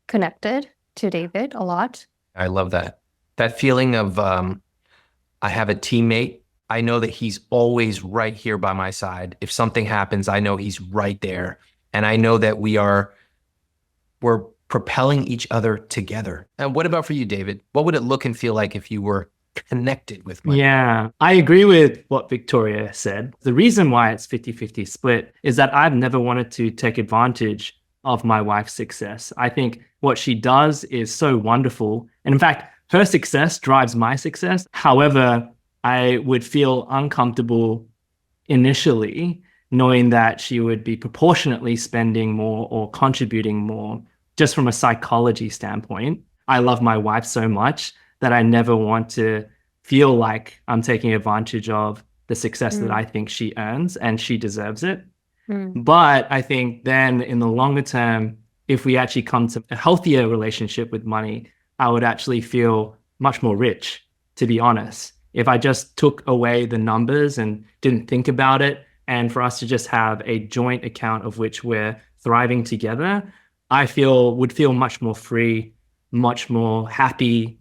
connected to David a lot. I love that. That feeling of I have a teammate. I know that he's always right here by my side. If something happens, I know he's right there. And I know that we're propelling each other together. And what about for you, David? What would it look and feel like if you were connected with money? Yeah, I agree with what Victoria said. The reason why it's 50-50 split is that I've never wanted to take advantage of my wife's success. I think what she does is so wonderful. And in fact, her success drives my success. However, I would feel uncomfortable initially knowing that she would be proportionately spending more or contributing more just from a psychology standpoint. I love my wife so much that I never want to feel like I'm taking advantage of the success that I think she earns, and she deserves it. But I think then in the longer term, if we actually come to a healthier relationship with money, I would actually feel much more rich, to be honest. If I just took away the numbers and didn't think about it, and for us to just have a joint account of which we're thriving together, I would feel much more free, much more happy,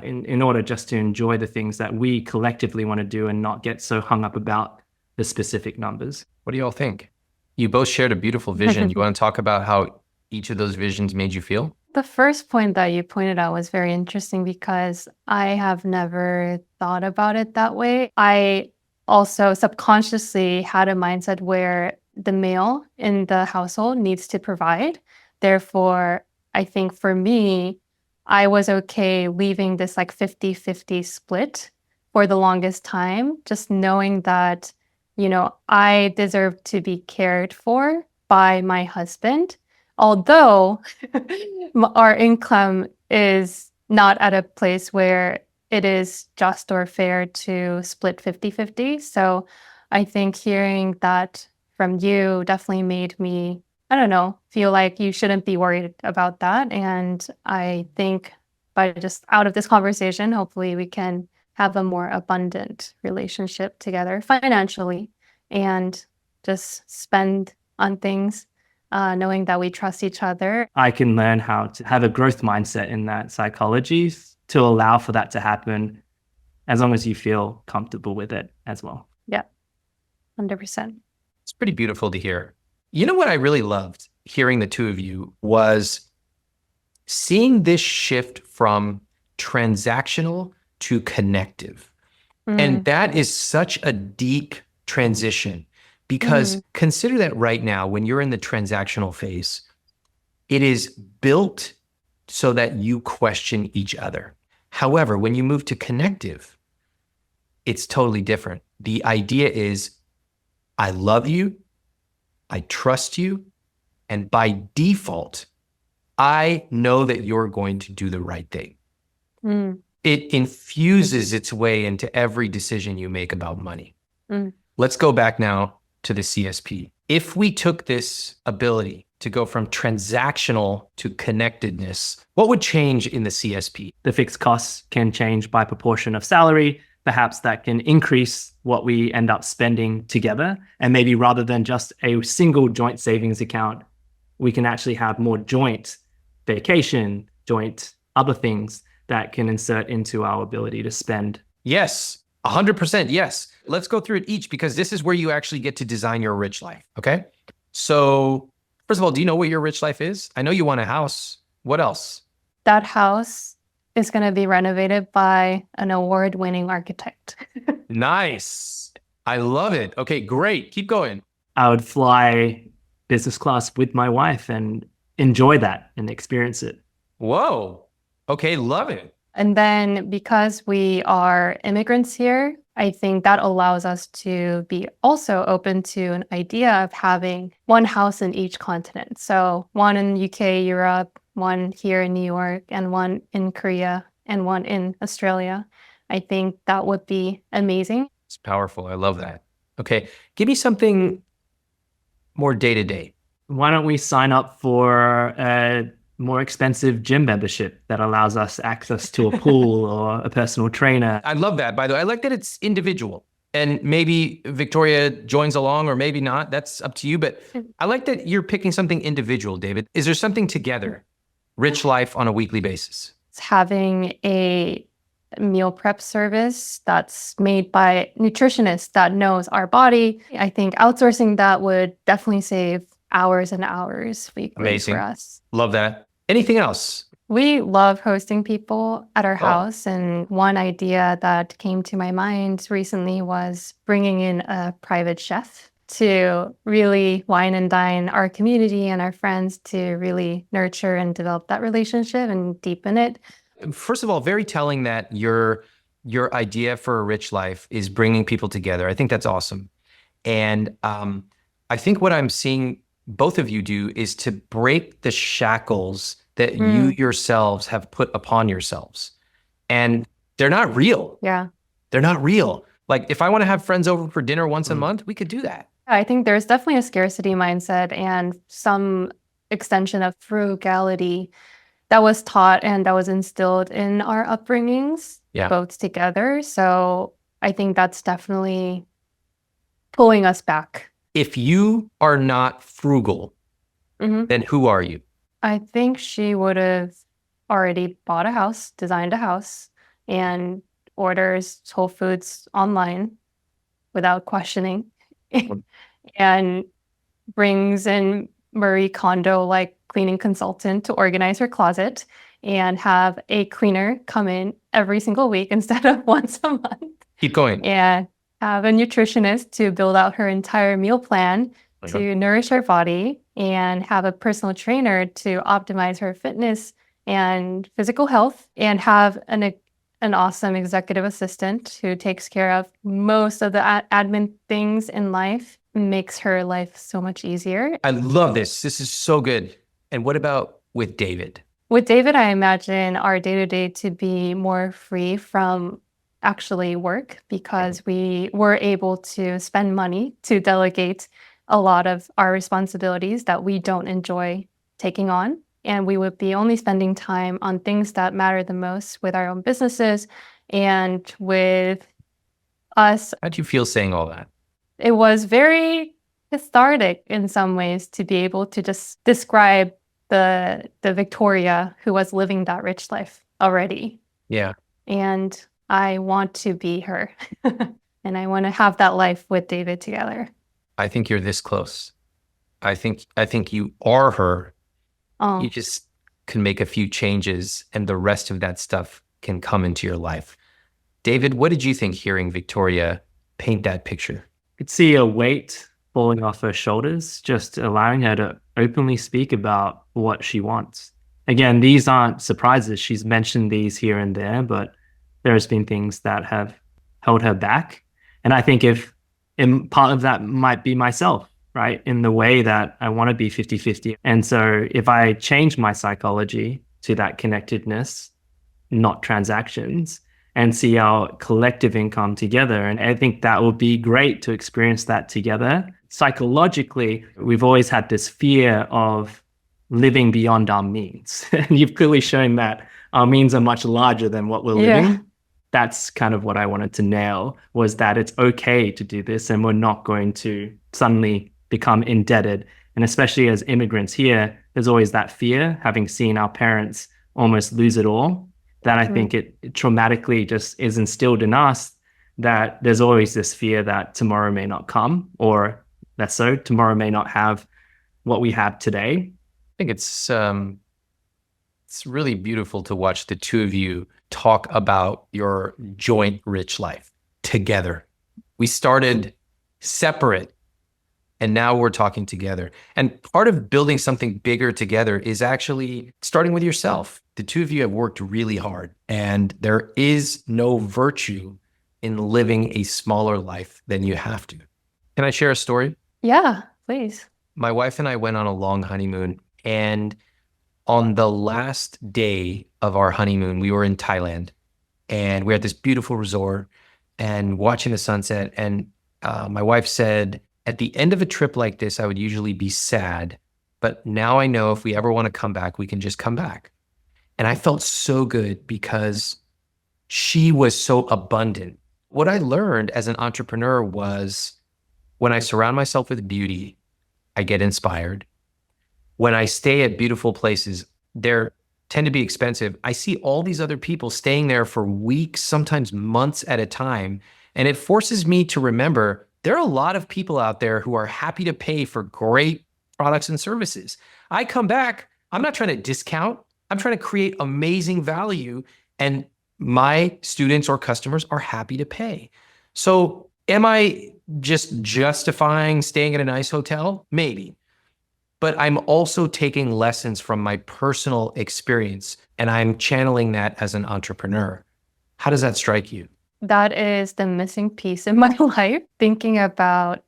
in order just to enjoy the things that we collectively want to do and not get so hung up about the specific numbers. What do you all think? You both shared a beautiful vision. You want to talk about how each of those visions made you feel? The first point that you pointed out was very interesting because I have never thought about it that way. I also subconsciously had a mindset where the male in the household needs to provide. Therefore, I think for me, I was okay leaving this like 50-50 split for the longest time, just knowing that, I deserve to be cared for by my husband. Although our income is not at a place where it is just or fair to split 50-50. So I think hearing that from you definitely made me, feel like you shouldn't be worried about that. And I think by just out of this conversation, hopefully we can have a more abundant relationship together financially and just spend on things knowing that we trust each other. I can learn how to have a growth mindset in that psychology to allow for that to happen as long as you feel comfortable with it as well. Yeah, 100%. It's pretty beautiful to hear. You know what I really loved hearing the two of you was seeing this shift from transactional to connective. And that is such a deep transition because consider that right now, when you're in the transactional phase, it is built so that you question each other. However, when you move to connective, it's totally different. The idea is, I love you, I trust you, and by default, I know that you're going to do the right thing. It infuses its way into every decision you make about money. Let's go back now to the CSP. If we took this ability to go from transactional to connectedness, what would change in the CSP? The fixed costs can change by proportion of salary. Perhaps that can increase what we end up spending together. And maybe rather than just a single joint savings account, we can actually have more joint vacation, joint other things that can insert into our ability to spend. Yes, 100% yes. Let's go through it each because this is where you actually get to design your rich life, okay? So first of all, do you know what your rich life is? I know you want a house. What else? That house is going to be renovated by an award-winning architect. Nice. I love it. Okay, great. Keep going. I would fly business class with my wife and enjoy that and experience it. Whoa. Okay, love it. And then because we are immigrants here, I think that allows us to be also open to an idea of having one house in each continent. So one in UK, Europe, one here in New York, and one in Korea, and one in Australia. I think that would be amazing. It's powerful. I love that. Okay, give me something more day-to-day. Why don't we sign up for a more expensive gym membership that allows us access to a pool or a personal trainer? I love that, by the way. I like that it's individual. And maybe Victoria joins along or maybe not. That's up to you. But I like that you're picking something individual, David. Is there something together? Rich life on a weekly basis. It's having a meal prep service that's made by nutritionists that knows our body. I think outsourcing that would definitely save hours and hours weekly for Amazing. us. Love that. Anything else? We love hosting people at our Oh, house. And one idea that came to my mind recently was bringing in a private chef to really wine and dine our community and our friends, to really nurture and develop that relationship and deepen it. first of all, very telling that your idea for a rich life is bringing people together. I think that's awesome. And I think what I'm seeing both of you do is to break the shackles that you yourselves have put upon yourselves. And they're not real. Yeah. They're not real. Like, if I want to have friends over for dinner once a month, we could do that. I think there's definitely a scarcity mindset and some extension of frugality that was taught and that was instilled in our upbringings, Yeah. both together. So I think that's definitely pulling us back. If you are not frugal, Mhm. then who are you? I think she would have already bought a house, designed a house, and orders Whole Foods online without questioning, and brings in Marie Kondo like cleaning consultant to organize her closet and have a cleaner come in every single week instead of once a month, Keep going. and have a nutritionist to build out her entire meal plan to nourish her body, and have a personal trainer to optimize her fitness and physical health, and have an awesome executive assistant who takes care of most of the admin things in life, makes her life so much easier. I love this. This is so good. And what about with David? With David, I imagine our day-to-day to be more free from actually work, because we were able to spend money to delegate a lot of our responsibilities that we don't enjoy taking on. And we would be only spending time on things that matter the most with our own businesses and with us. How do you feel saying all that? It was very cathartic in some ways to be able to just describe the Victoria who was living that rich life already. Yeah. And I want to be her. And I want to have that life with David together. I think you're this close. I think you are her. Oh, You just can make a few changes and the rest of that stuff can come into your life. David, what did you think hearing Victoria paint that picture? Could see a weight falling off her shoulders, just allowing her to openly speak about what she wants. Again, these aren't surprises. She's mentioned these here and there, but there's been things that have held her back. And I think part of that might be myself, right? In the way that I want to be 50-50. And so if I change my psychology to that connectedness, not transactions, and see our collective income together, and I think that would be great to experience that together. Psychologically, we've always had this fear of living beyond our means. And you've clearly shown that our means are much larger than what we're living. That's kind of what I wanted to nail, was that it's okay to do this and we're not going to suddenly become indebted. And especially as immigrants here, there's always that fear, having seen our parents almost lose it all, that I think it traumatically just is instilled in us, that there's always this fear that tomorrow may not come, or less so, tomorrow may not have what we have today. I think it's really beautiful to watch the two of you talk about your joint rich life together. We started separate and now we're talking together. And part of building something bigger together is actually starting with yourself. The two of you have worked really hard, and there is no virtue in living a smaller life than you have to. Can I share a story? yeah, please. My wife and I went on a long honeymoon, and on the last day of our honeymoon, we were in Thailand, and we were at this beautiful resort and watching the sunset. And my wife said, at the end of a trip like this, I would usually be sad, but now I know if we ever want to come back, we can just come back. And I felt so good because she was so abundant. What I learned as an entrepreneur was, when I surround myself with beauty, I get inspired. When I stay at beautiful places, they're tend to be expensive. I see all these other people staying there for weeks, sometimes months at a time. And it forces me to remember there are a lot of people out there who are happy to pay for great products and services. I come back, I'm not trying to discount, I'm trying to create amazing value. And my students or customers are happy to pay. So am I just justifying staying at a nice hotel? Maybe. But I'm also taking lessons from my personal experience and I'm channeling that as an entrepreneur. How does that strike you? That is the missing piece in my life. Thinking about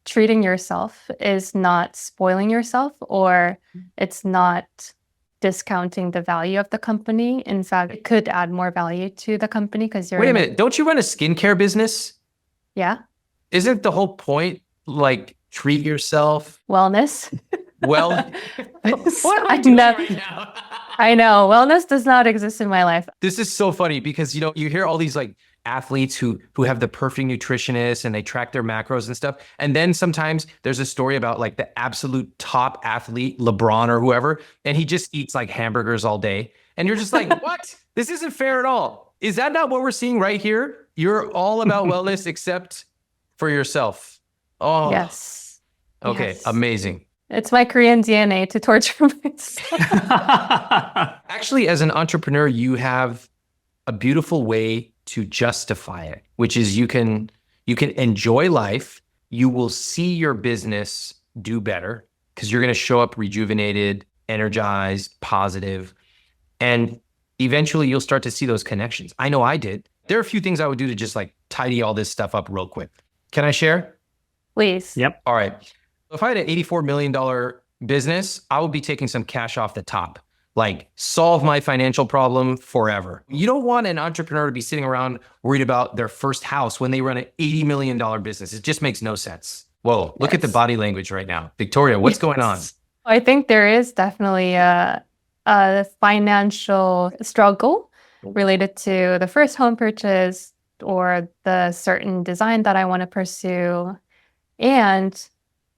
treating yourself is not spoiling yourself, or it's not discounting the value of the company. In fact, it could add more value to the company because you're Wait a minute, don't you run a skincare business? Yeah. Isn't the whole point like treat yourself? Wellness. Well, what am I doing right now? I know. Wellness does not exist in my life. This is so funny because, you hear all these like athletes who have the perfect nutritionist and they track their macros and stuff. And then sometimes there's a story about like the absolute top athlete, LeBron or whoever, and he just eats like hamburgers all day. And you're just like, what? This isn't fair at all. Is that not what we're seeing right here? You're all about wellness except for yourself. Oh, Yes. okay. Yes. Amazing. It's my Korean DNA to torture myself. Actually, as an entrepreneur, you have a beautiful way to justify it, which is you can enjoy life. You will see your business do better because you're going to show up rejuvenated, energized, positive, and eventually you'll start to see those connections. I know I did. There are a few things I would do to just like tidy all this stuff up real quick. Can I share? Please. Yep. All right. If I had an $84 million business, I would be taking some cash off the top, like solve my financial problem forever. You don't want an entrepreneur to be sitting around worried about their first house when they run an $80 million business. It just makes no sense. Whoa, look at the body language right now. Victoria, what's going on? I think there is definitely a financial struggle related to the first home purchase or the certain design that I want to pursue. And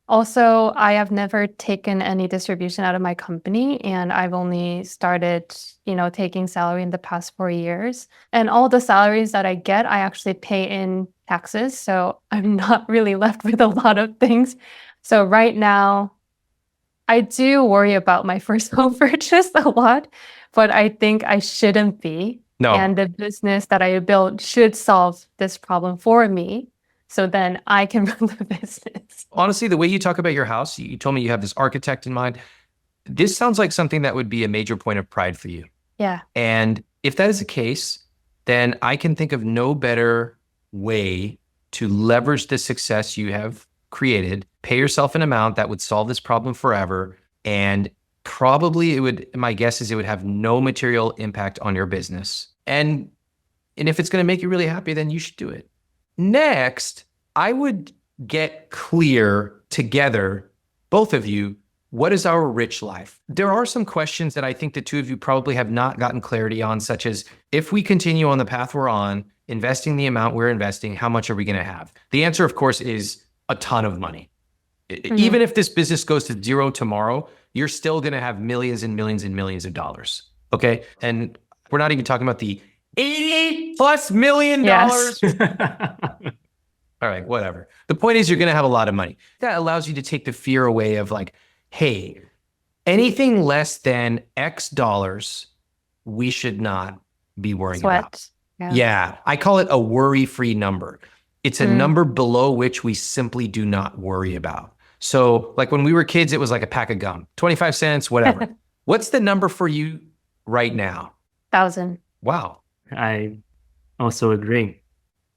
also, I have never taken any distribution out of my company, and I've only started, taking salary in the past 4 years. And all the salaries that I get, I actually pay in taxes. So I'm not really left with a lot of things. So right now, I do worry about my first home purchase a lot, but I think I shouldn't be. No. And the business that I built should solve this problem for me. So then I can run the business. Honestly, the way you talk about your house, you told me you have this architect in mind. This sounds like something that would be a major point of pride for you. Yeah. And if that is the case, then I can think of no better way to leverage the success you have created, pay yourself an amount that would solve this problem forever. And probably my guess is it would have no material impact on your business. And if it's going to make you really happy, then you should do it. Next, I would get clear together, both of you, what is our rich life? There are some questions that I think the two of you probably have not gotten clarity on, such as if we continue on the path we're on, investing the amount we're investing, how much are we going to have? The answer, of course, is a ton of money. Mm-hmm. Even if this business goes to zero tomorrow, you're still going to have millions and millions and millions of dollars. Okay. And we're not even talking about the $80+ million. Yes. All right, whatever. The point is you're going to have a lot of money. That allows you to take the fear away of like, hey, anything less than X dollars, we should not be worrying about. Yeah, I call it a worry-free number. It's a number below which we simply do not worry about. So like when we were kids, it was like a pack of gum, 25 cents, whatever. What's the number for you right now? 1,000. Wow. I also agree.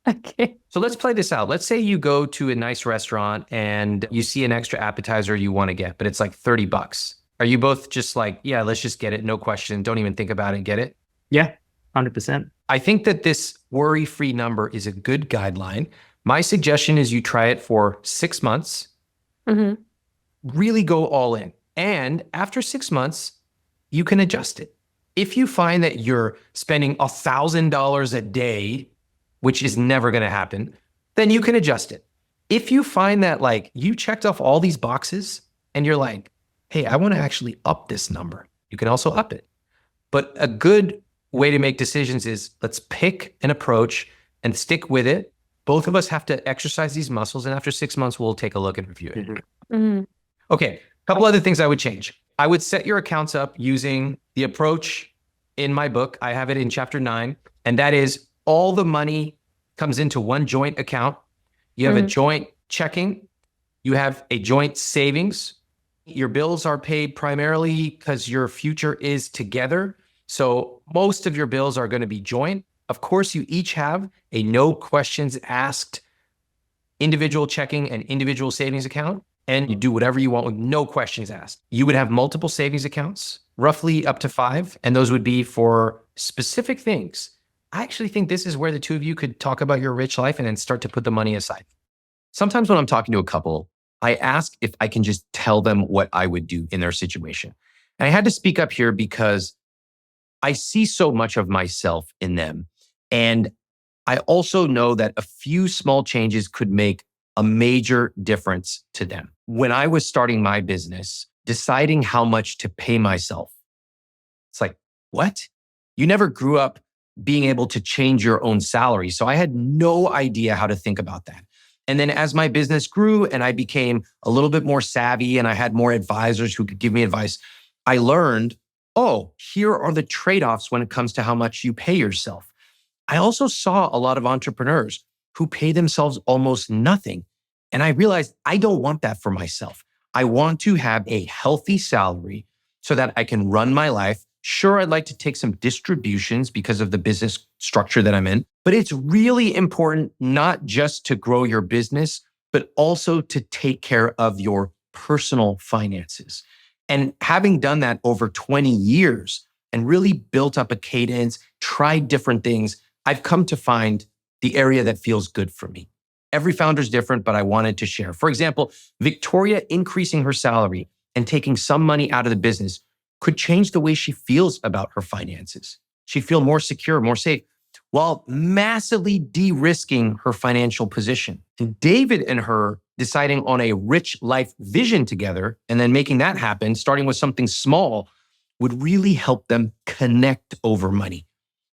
Okay. So let's play this out. Let's say you go to a nice restaurant and you see an extra appetizer you want to get, but it's like $30. Are you both just like, yeah, let's just get it. No question. Don't even think about it. Get it? Yeah, 100%. I think that this worry-free number is a good guideline. My suggestion is you try it for 6 months. Mm-hmm. Really go all in. And after 6 months, you can adjust it. If you find that you're spending $1,000 a day, which is never going to happen, then you can adjust it. If you find that like you checked off all these boxes and you're like, hey, I want to actually up this number, you can also up it. But a good way to make decisions is let's pick an approach and stick with it. Both of us have to exercise these muscles. And after 6 months, we'll take a look and review it. Mm-hmm. Okay, a couple other things I would change. I would set your accounts up using the approach in my book. I have it in chapter 9. And that is all the money comes into one joint account. You have a joint checking. You have a joint savings. Your bills are paid primarily because your future is together. So most of your bills are going to be joint. Of course, you each have a no questions asked individual checking and individual savings account, and you do whatever you want with no questions asked. You would have multiple savings accounts, roughly up to 5, and those would be for specific things. I actually think this is where the two of you could talk about your rich life and then start to put the money aside. Sometimes when I'm talking to a couple, I ask if I can just tell them what I would do in their situation. And I had to speak up here because I see so much of myself in them. And I also know that a few small changes could make a major difference to them. When I was starting my business, deciding how much to pay myself, it's like, what? You never grew up being able to change your own salary. So I had no idea how to think about that. And then as my business grew and I became a little bit more savvy and I had more advisors who could give me advice, I learned, oh, here are the trade-offs when it comes to how much you pay yourself. I also saw a lot of entrepreneurs who pay themselves almost nothing. And I realized I don't want that for myself. I want to have a healthy salary so that I can run my life. Sure, I'd like to take some distributions because of the business structure that I'm in, but it's really important not just to grow your business, but also to take care of your personal finances. And having done that over 20 years and really built up a cadence, tried different things, I've come to find the area that feels good for me. Every founder is different, but I wanted to share. For example, Victoria increasing her salary and taking some money out of the business could change the way she feels about her finances. She'd feel more secure, more safe, while massively de-risking her financial position. And David and her deciding on a rich life vision together and then making that happen, starting with something small, would really help them connect over money.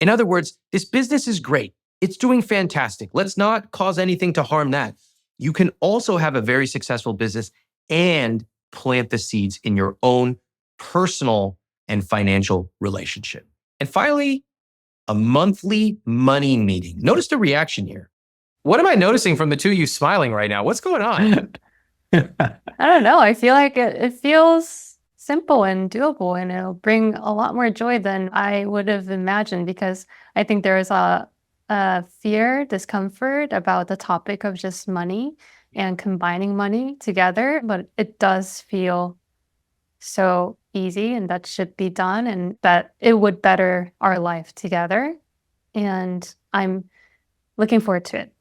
In other words, this business is great. It's doing fantastic. Let's not cause anything to harm that. You can also have a very successful business and plant the seeds in your own personal and financial relationship. And finally, a monthly money meeting. Notice the reaction here. What am I noticing from the two of you smiling right now? What's going on? I don't know. I feel like it feels simple and doable, and it'll bring a lot more joy than I would have imagined, because I think there is a fear, discomfort about the topic of just money and combining money together, but it does feel so easy, and that should be done, and that it would better our life together. And I'm looking forward to it.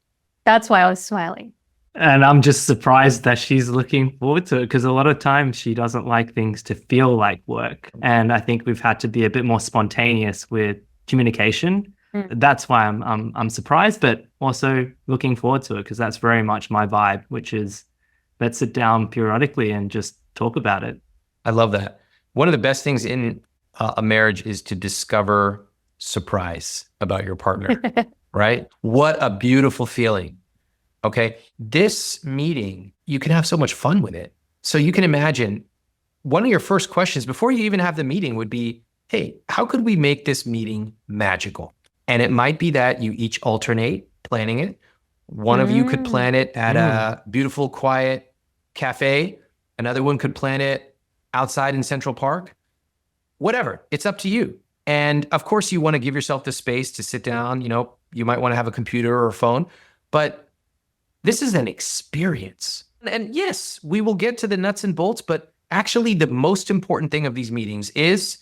That's why I was smiling. And I'm just surprised that she's looking forward to it, because a lot of times she doesn't like things to feel like work. And I think we've had to be a bit more spontaneous with communication. That's why I'm surprised, but also looking forward to it, because that's very much my vibe, which is let's sit down periodically and just talk about it. I love that. One of the best things in a marriage is to discover surprise about your partner, right? What a beautiful feeling. Okay. This meeting, you can have so much fun with it. So you can imagine one of your first questions before you even have the meeting would be, hey, how could we make this meeting magical? And it might be that you each alternate planning it. One of you could plan it at a beautiful, quiet cafe. Another one could plan it outside in Central Park. Whatever, it's up to you. And of course, you want to give yourself the space to sit down. You know, you might want to have a computer or a phone, but this is an experience. And yes, we will get to the nuts and bolts, but actually the most important thing of these meetings is,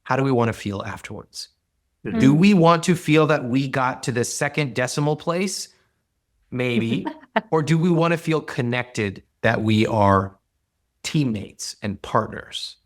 how do we want to feel afterwards? Do we want to feel that we got to the second decimal place? Maybe. Or do we want to feel connected, that we are teammates and partners?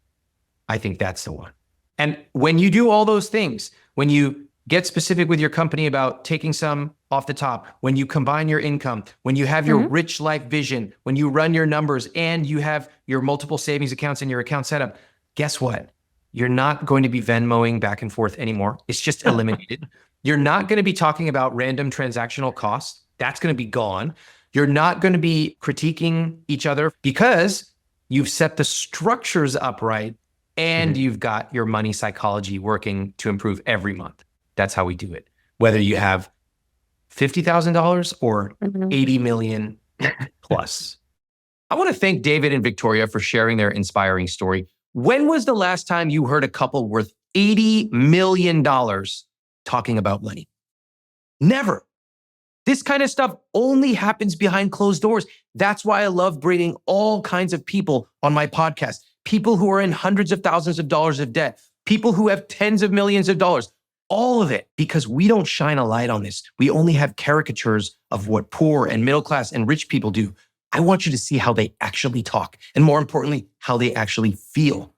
I think that's the one. And when you do all those things, when you get specific with your company about taking some off the top, when you combine your income, when you have your rich life vision, when you run your numbers and you have your multiple savings accounts and your account set up, guess what? You're not going to be Venmoing back and forth anymore. It's just eliminated. You're not going to be talking about random transactional costs. That's going to be gone. You're not going to be critiquing each other because you've set the structures up right and you've got your money psychology working to improve every month. That's how we do it. Whether you have $50,000 or 80 million plus. I want to thank David and Victoria for sharing their inspiring story. When was the last time you heard a couple worth $80 million talking about money? Never. This kind of stuff only happens behind closed doors. That's why I love bringing all kinds of people on my podcast. People who are in hundreds of thousands of dollars of debt, people who have tens of millions of dollars, all of it, because we don't shine a light on this. We only have caricatures of what poor and middle class and rich people do. I want you to see how they actually talk, and more importantly, how they actually feel.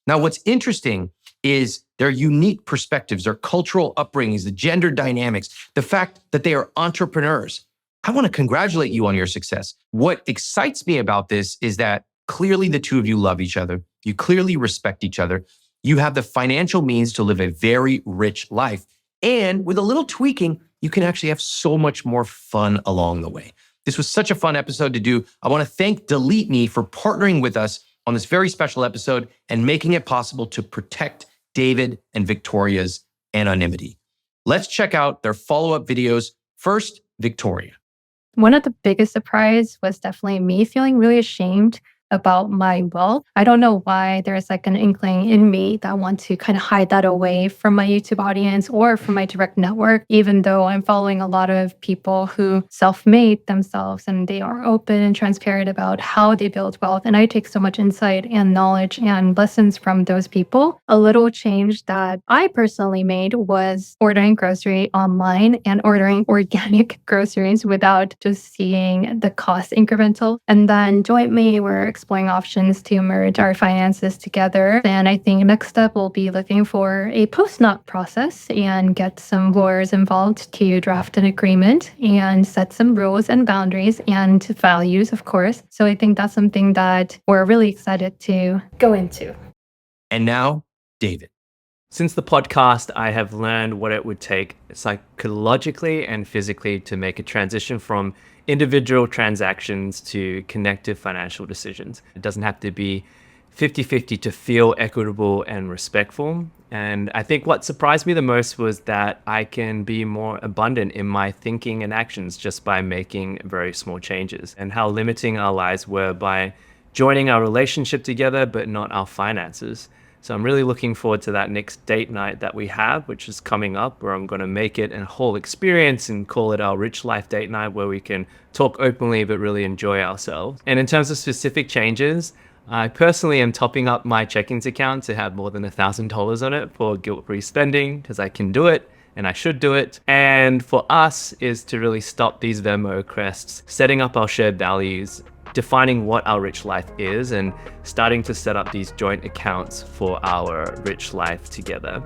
Now, what's interesting is their unique perspectives, their cultural upbringings, the gender dynamics, the fact that they are entrepreneurs. I want to congratulate you on your success. What excites me about this is that clearly the two of you love each other. You clearly respect each other. You have the financial means to live a very rich life. And with a little tweaking, you can actually have so much more fun along the way. This was such a fun episode to do. I want to thank Delete Me for partnering with us on this very special episode and making it possible to protect David and Victoria's anonymity. Let's check out their follow-up videos. First, Victoria. One of the biggest surprise was definitely me feeling really ashamed about my wealth. I don't know why there's like an inkling in me that I want to kind of hide that away from my YouTube audience or from my direct network, even though I'm following a lot of people who self-made themselves and they are open and transparent about how they build wealth. And I take so much insight and knowledge and lessons from those people. A little change that I personally made was ordering grocery online and ordering organic groceries without just seeing the cost incremental. And then jointly, we're exploring options to merge our finances together. And I think next step will be looking for a post-nut process and get some lawyers involved to draft an agreement and set some rules and boundaries and values, of course. So I think that's something that we're really excited to go into. And now, David. Since the podcast, I have learned what it would take psychologically and physically to make a transition from individual transactions to connective financial decisions. It doesn't have to be 50-50 to feel equitable and respectful. And I think what surprised me the most was that I can be more abundant in my thinking and actions just by making very small changes, and how limiting our lives were by joining our relationship together, but not our finances. So I'm really looking forward to that next date night that we have, which is coming up, where I'm going to make it a whole experience and call it our Rich Life Date Night, where we can talk openly but really enjoy ourselves. And in terms of specific changes, I personally am topping up my checkings account to have more than $1,000 on it for guilt-free spending, because I can do it and I should do it. And for us is to really stop these Venmo crests, setting up our shared values, defining what our rich life is, and starting to set up these joint accounts for our rich life together.